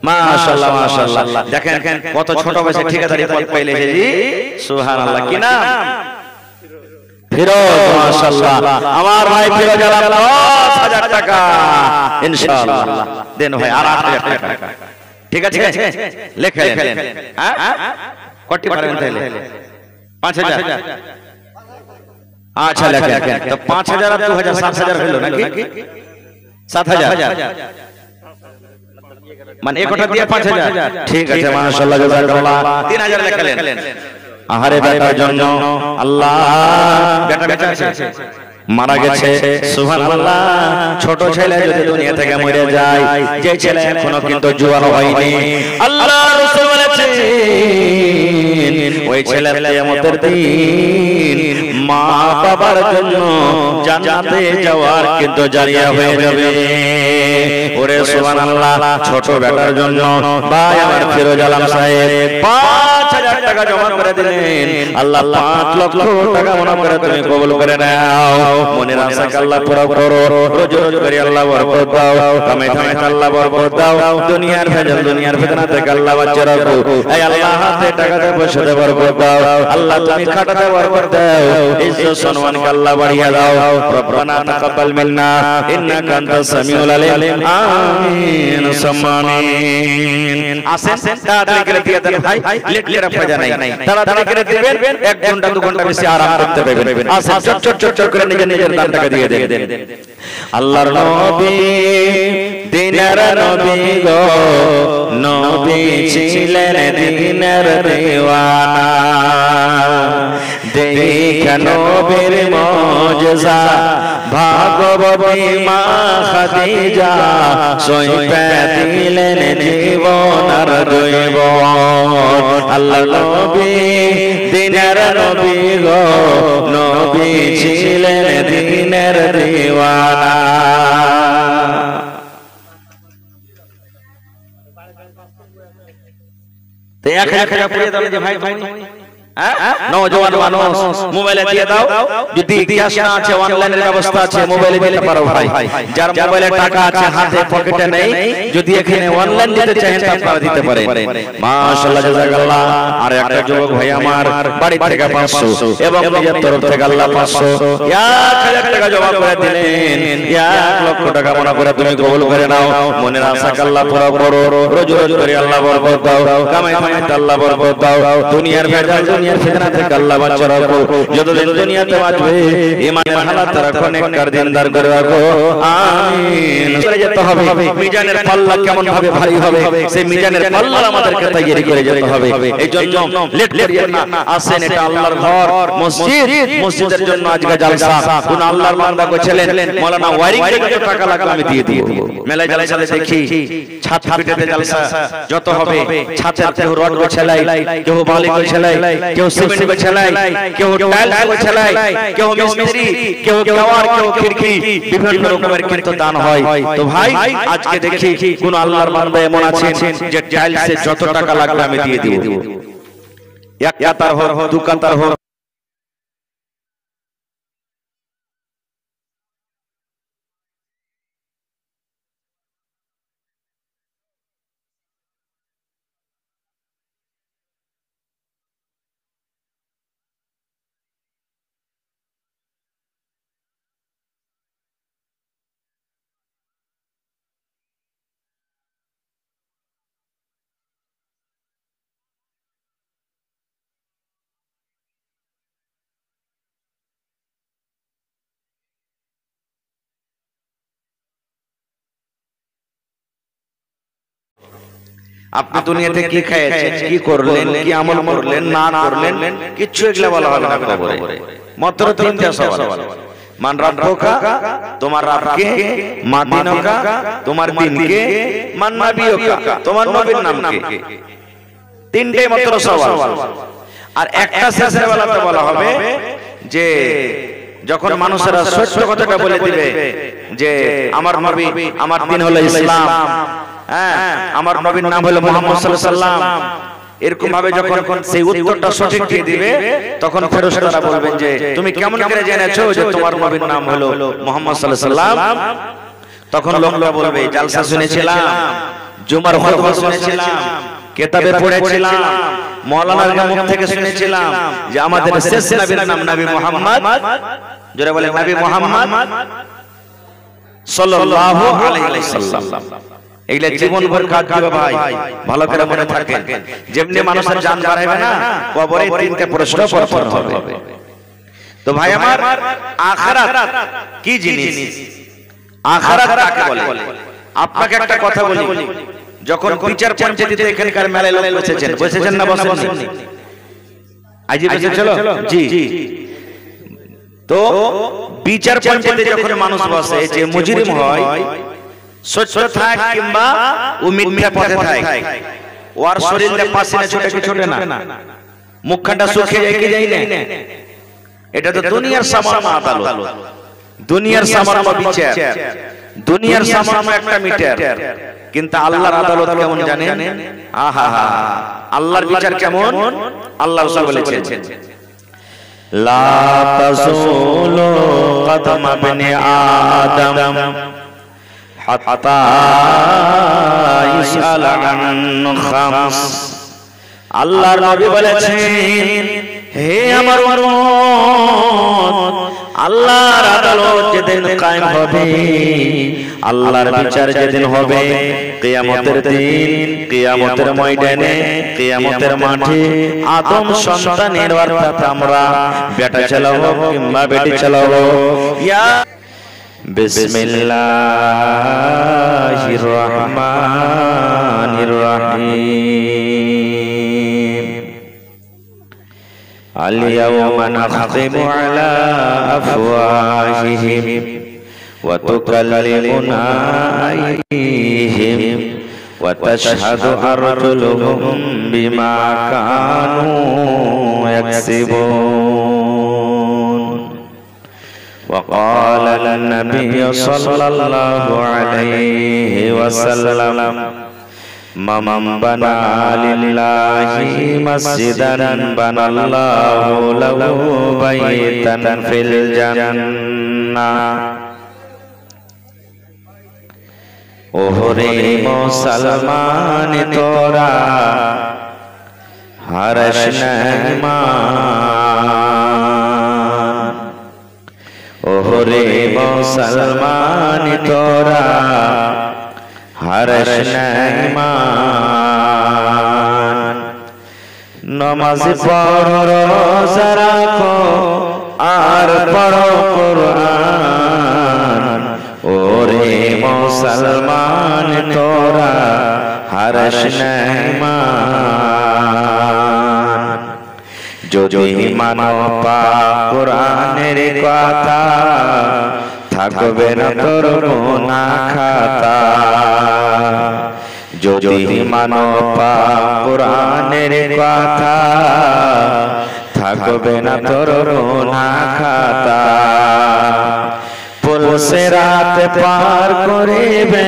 মাশাআল্লাহ মাশাআল্লাহ। দেখেন কত ছোট বয়সে ঠিকাদারি পদ পাইলে জি, সুবহানাল্লাহ। কি নাম? ফিরোজ। মাশাআল্লাহ, আমার ভাই ফিরোজ আলম 10,000 টাকা ইনশাআল্লাহ দেন ভাই। আর 8,000 টাকা ঠিক আছে, লেখেন। হ্যাঁ কত পারেন তাহলে? 5,000। আচ্ছা লেখেন। তো 5,000 আর 2,000 7,000 হলো নাকি? 7,000 মানে এক কথা দিয়ে 5,000। ঠিক আছে মাশাআল্লাহ, জাযাকাল্লাহ। 3,000 লেখেন। আহারে বেটার জন্য আল্লাহ, বেটা বেটা আছে মারা গেছে, সুবহানাল্লাহ। ছোট ছেলে যদি দুনিয়া থেকে মরে যায়, যে ছেলে এখনো কিন্তু জোয়ান হয়নি, আল্লাহ রাসূল বলেছেন ওই ছেলে কিয়ামতের দিন মা বাবার জন্য জান্নাতে যাওয়ার কিন্তু জারিয়া হয়ে যাবে। ওরে সুবহানাল্লাহ, ছোট বেটার জন্য ভাই আমার ফিরোজ আলম সাহেব 5,000 টাকা জমা করে দিলেন। আল্লাহ 5 লক্ষ টাকা মনে করে তুমি কবুল করে নাও। মনের আশা আল্লাহ পুরো করো, রোজ রোজ করে আল্লাহ বরকত দাও, কামে কামে আল্লাহ বরকত দাও, দুনিয়ার ভেজাল দুনিয়ার ফিতনা থেকে আল্লাহ বাঁচিয়ে রাখো। এই আল্লাহ হাতে টাকাতে পয়সাতে বরকত দাও, আল্লাহ তুমি খাটাতে বরকত দাও, ইজ্জত সম্মানকে আল্লাহ বাড়িয়ে দাও। রব্বানা তাকাব্বাল মিন্না ইন্নাকা আনতাস সামিউল আলিম। আমিন সুম্মা আমিন। আসেন তাড়াতাড়ি করে দিয়ে দেন ভাই, লেট করে ফায়দা নাই, তাড়াতাড়ি করে দিবেন, 1 ঘন্টা 2 ঘন্টা বেশি আরাম করতে পারবেন। আসেন চট চট চট করে নিজের দান টাকা দিয়ে দেন। আল্লাহর নবী দিনের নবী গো, নবী ছিলেন দিনের দিওয়ানা, দেখে নবীর মুজিজা ভাগবতী মা খাদিজা, সইপে দিলেন জীবন আর দৈবন। আল্লাহর নবী দিনের নবী গো, নবী ছিলেন দিনের দিওয়ানা। তো 1,000 টাকা পুড়িয়ে দাও যে ভাই, নওজোয়ান মানুষ মোবাইলে দিয়ে দাও, যদি ক্যাশ না আছে অনলাইনের ব্যবস্থা আছে মোবাইলে দিতে পারো ভাই। যার মোবাইলে টাকা আছে হাতে পকেটে নেই, যদি এখানে অনলাইন দিতে চান আপনারা দিতে পারেন। মাশাআল্লাহ জাযাকাল্লাহ। আর একটা যুবক ভাই আমার বাড়ি থেকে 500 এবং নিজের তরফ থেকে আল্লাহ 500 1,000 টাকা জমা করে দিলেন। 1 লক্ষ টাকা মনে করে তুমি কবুল করে নাও। মনের আশা আল্লাহ পুরো করো, রোজ রোজ করে আল্লাহ বরকত দাও, কামাই কামাইতে আল্লাহ বরকত দাও, দুনিয়ার ভেজাল দুনিয়ার ফিতনা থেকে আল্লাহ বাঁচিয়ে রাখো। যতদিন দুনিয়াতে বাঁচবে ঈমানের হালাত রাখো, নেককার দিনদার করে রাখো। আমিন। চলে যেতে হবে, মিজানের পাল্লা কেমন ভাবে ভারী হবে সেই মিজানের পাল্লা আমাদেরকে তৈরি করে যেতে হবে। এই জন্য লেট করিয়েন না, আসেন, এটা আল্লাহর ঘর মসজিদ, মসজিদের জন্য আজকে জালসা। কোন আল্লাহর বান্দা কইছিলেন মাওলানা ওয়ারিং এর কত টাকা লাগবে আমি দিয়ে দিব। মেলায় জালসাতে দেখি ছাদ পিটেতে জালসা যত হবে, ছাদের কেউ রড গোছালাই, কেউ বালি গোছালাই, কেউ সিমেন্ট গোছালাই, কেউ টাইলস গোছালাই, কেউ মিস্ত্রি, কেউ দেওয়াল, কেউ খিড়কি, বিভিন্ন রকমের কিন্তু দান হয়। তো ভাই আজকে দেখি কোন আল্লাহর বান্দা এমন আছেন যে টাইলসে যত টাকা লাগবে আমি দিয়ে দিব, এক কাতার হোক 2 কাতার হোক। আপনি দুনিয়াতে কি খেয়েছেন, কি করলেন, কি আমল করলেন না করলেন, কিচ্ছু এগুলা বলা হবে না কবরে। মাত্র তিনটা সওয়াল। মান রাব্বুকা, তোমার রব কে, মা দিনুকা, তোমার দিন কে, মান নাবিয়ুকা, তোমার নবীর নাম কি। তিনটে মাত্র সওয়াল। আর একটা শেষের বেলাতে বলা হবে যে যখন মানুষেরা সত্য কথাটা বলে দিবে যে আমার নবী, আমার দিন হলো ইসলাম, হ্যাঁ আমার নবীর নাম হলো মুহাম্মদ সাল্লাল্লাহু আলাইহি ওয়াসাল্লাম, এরকম ভাবে যখন সেই উত্তরটা সঠিক দিয়ে দিবে তখন ফেরেশতারা বলবেন যে তুমি কেমন করে জেনেছো যে তোমার নবীর নাম হলো মুহাম্মদ সাল্লাল্লাহু আলাইহি ওয়াসাল্লাম। তখন লোকটা বলবে জালসা শুনেছিলাম, জুমার খুতবা শুনেছিলাম, কিতাবে পড়েছিলাম, মাওলানার মুখ থেকে শুনেছিলাম যে আমাদের শেষ নবীর নাম নবী মুহাম্মদ, যারা বলে নবী মুহাম্মদ সাল্লাল্লাহু আলাইহি ওয়াসাল্লাম। এইলা জীবন ভর কাজ দিবে ভাই, ভালো করে মনে থাকেন। যেমনি মানুষের জান বাড়াবে না, কবরে তিনটা প্রশ্ন করতে হবে। তো ভাই আমার, আখিরাত কি জিনিস, আখিরাত কাকে বলে? আপনাকে একটা কথা বলি, যখন বিচার পঞ্চায়েতে এখানকার মেলায় লোক বসেছেন না বসেননি? আজ বসেছিল জি। তো বিচার পঞ্চায়েতে যখন মানুষ বসে, যে মুজরিম হয়, সত্য থাক কিংবা ও মিথ্যা পথে থাক, ওর শরীরে পাশে ছোট কি ছোট না, মুখখানটা শুকিয়ে যায় কি যায় না? এটা তো দুনিয়ার সামান্য আদালত, দুনিয়ার সামান্য বিচার, দুনিয়ার সামান্য একটা মিটার। কিন্তু আল্লাহর আদালত কেমন জানেন? আহা, আল্লাহর বিচার কেমন? আল্লাহ রাসূল বলেছেন লা তাযুলু কদম ইবনে আদম হাত্তা ইসআল আন খামস। আল্লাহর নবী বলেছেন, হে আমার উম্মত, আল্লাহর আদালত যেদিন কায়েম হবে, আল্লাহর বিচার যেদিন হবে, কিয়ামতের দিন, কিয়ামতের ময়দানে, কিয়ামতের মাঠে আদম সন্তানের অর্থাৎ আমরা বেটা চালাবো কিংবা বেটি চালাবো, ইয়া বিসমিল্লাহির রহমানির রহিম। আল-ইয়াওমা নাখতিমু আলা আফওয়াহিহিম ওয়া তুকাল্লিমুনা আইদিহিম ওয়া তাশহাদু আরজুলুহুম বিমা কানু ইয়াকসিবুন। ওয়া ক্বালা আন-নাবিয়্যু সাল্লাল্লাহু আলাইহি ওয়াসাল্লাম মান বানা লিল্লাহি মাসজিদান বানাল্লাহু লাহু বাইতান ফিল জান্নাহ। ওরে মুসলমান তোরা হরশ নামান, ওরে মুসলমান তোরা হরশ নামান। নমাজ পড়ো, রোজা রাখো, আর পড়ো কুরআন। ওরে মুসলমান তোরা হরশ নামান। যদি মানো পাক কুরআনের কথা, থাকবে না তোর গুনাহ খাতা। যদি মানো পাক কুরআনের কথা, থাকবে না তোর গুনাহ খাতা। পুলসে রাত পার করিবে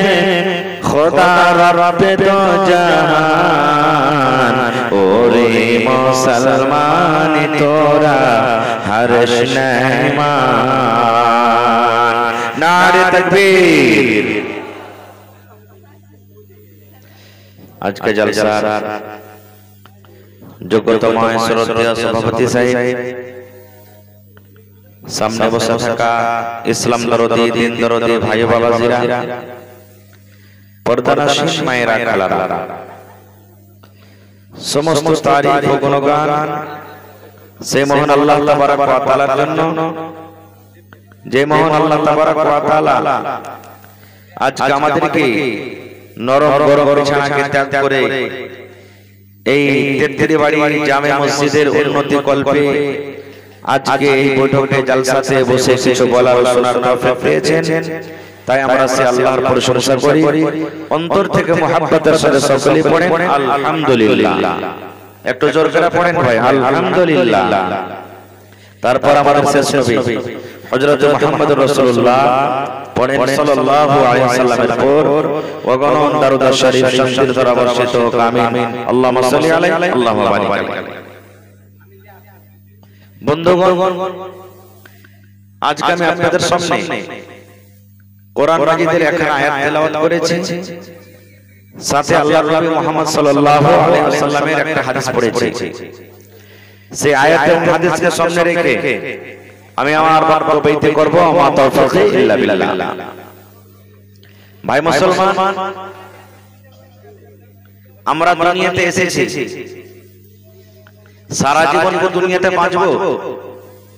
খোদার রবে দো জাহান। ওরে মুসলমান তোরা হরশ নামান। নারে তাকবীর। আজকে জলসার যোগ্যতম শ্রদ্ধেয় সভাপতি সাহেব, সামনে বসে থাকা ইসলাম দরদি, দিন দরদি ভাই বাবাজিরা, পর্দানশীন মায়েরা, খালারা, সমস্ত তারিফ ও গুণগান সেই মহান আল্লাহ তাবারক ওয়া তাআলার জন্য, যে মহান আল্লাহ তাবারক ওয়া তাআলা আজকে আমাদেরকে নরম গরম বিছানাকে ত্যাগ করে এই তেত্রিশ বাড়ি জামে মসজিদের উন্নতি কল্পে আজকে এই বৈঠকে জালসাতে বসে কিছু বলার শোনার তৌফিক পেয়েছেন, তাই আমরা সে আল্লাহর প্রশংসা করি। অন্তর থেকে মুহাব্বতের সাথে সকলে পড়েন আলহামদুলিল্লাহ। একটু জোর করে পড়েন ভাই, আলহামদুলিল্লাহ। তারপর আমাদের শেষ নবী হযরত মুহাম্মদুর রাসূলুল্লাহ পড়েন সাল্লাল্লাহু আলাইহি ওয়াসাল্লামের উপর ওয়াগণ দারুদ শরীফ শান্তির দ্বারা বর্ষিত হোক, আমিন। আল্লাহুম্মা সাল্লি আলাইহি আল্লাহুম্মা বারিক আলাইহি। বন্ধুগণ, আজকে আমি আপনাদের সামনে কোরআন মাজিদের একটা আয়াত তেলাওয়াত করেছি, সাথে আল্লাহর নবী মুহাম্মদ সাল্লাল্লাহু আলাইহি ওয়াসাল্লামের একটা হাদিস পড়েছি। সেই আয়াত এবং হাদিসকে সামনে রেখে আমি আমার বক্তব্য বইতে করব, মা তাওফীক ইল্লা বিল্লাহ। ভাই মুসলমান, আমরা দুনিয়াতে এসেছি, সারা জীবন কি দুনিয়াতে বাঁচবো?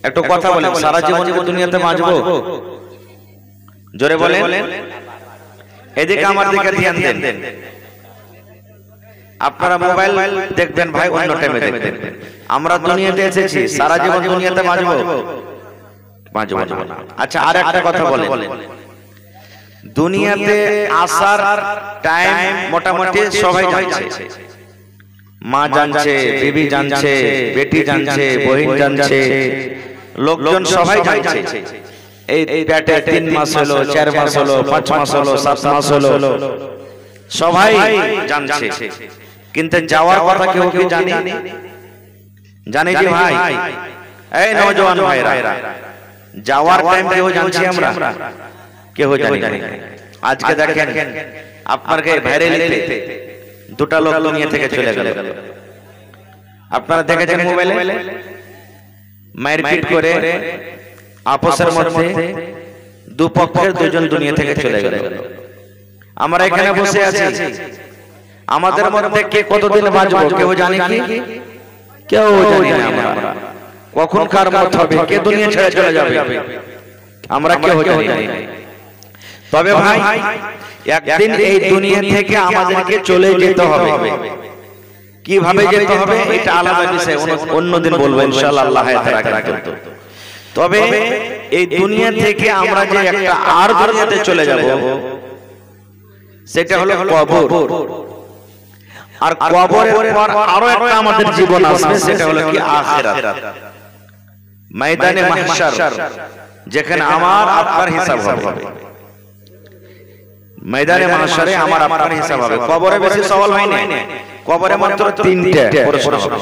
একটু কথা বলেন, সারা জীবন কি দুনিয়াতে বাঁচবো? জোরে বলেন। এদিকে আমার দিকে ধ্যান দেন। আপনারা মোবাইল দেখবেন ভাই, অন্য টাইমে দেখবেন। আমরা দুনিয়াতে এসেছি, সারা জীবন দুনিয়াতে বাঁচবো? বাঁচবো না। আচ্ছা, আর একটা কথা বলেন, দুনিয়াতে আসার টাইম মোটামুটি সবাই জানছে। মা জানছে, বিবি জানছে, বেটি জানছে, বহিন জানছে, লোকজন সবাই জানছে। এই পেটে 3 মাস হলো, 4 মাস হলো, 5 মাস হলো, 7 মাস হলো, সবাই জানছে। কিন্তু যাওয়ার কথা কেউ কি জানে? জানে কি ভাই? এই নওজোয়ান ভাইরা, যাওয়ার টাইম কেউ জানছি আমরা? কেউ জানি না। আজকে দেখেন আপনাকে ভাইরালিতে দুটা লোক দুনিয়া থেকে চলে গেল। আপনারা দেখেছেন মোবাইলে, মারপিট করে আপসের মধ্যে দুপক্ষের দুজন দুনিয়া থেকে চলে গেল। আমরা এখানে বসে আছি, আমাদের মধ্যে কে কতদিন বাঁচবো কেউ জানে কি? কেউ জানি না। আমরা কখন কার মত হবে, কে দুনিয়া ছেড়ে চলে যাবে, আমরা কেউ জানি না। তবে ভাই, একদিন এই দুনিয়া থেকে আমাদেরকে চলে যেতে হবে। কিভাবে যেতে হবে এটা আলাদা বিষয়, অন্যদিন বলবো ইনশাআল্লাহ, আল্লাহ হায়াত রাখেন। তবে এই দুনিয়া থেকে আমরা যে একটা আর দুনিয়াতে চলে যাব, সেটা হলো কবর। আর কবরের পর আরো একটা আমাদের জীবন আসবে, সেটা হলো কি আখিরাত, ময়দানে মাহশার, যেখানে আমার আপনার হিসাব হবে। ময়দানে মাহশারে আমার আপনার হিসাব হবে। কবরে বেশি সওয়াল হয় না, কবরে মাত্র 3টা প্রশ্ন হবে।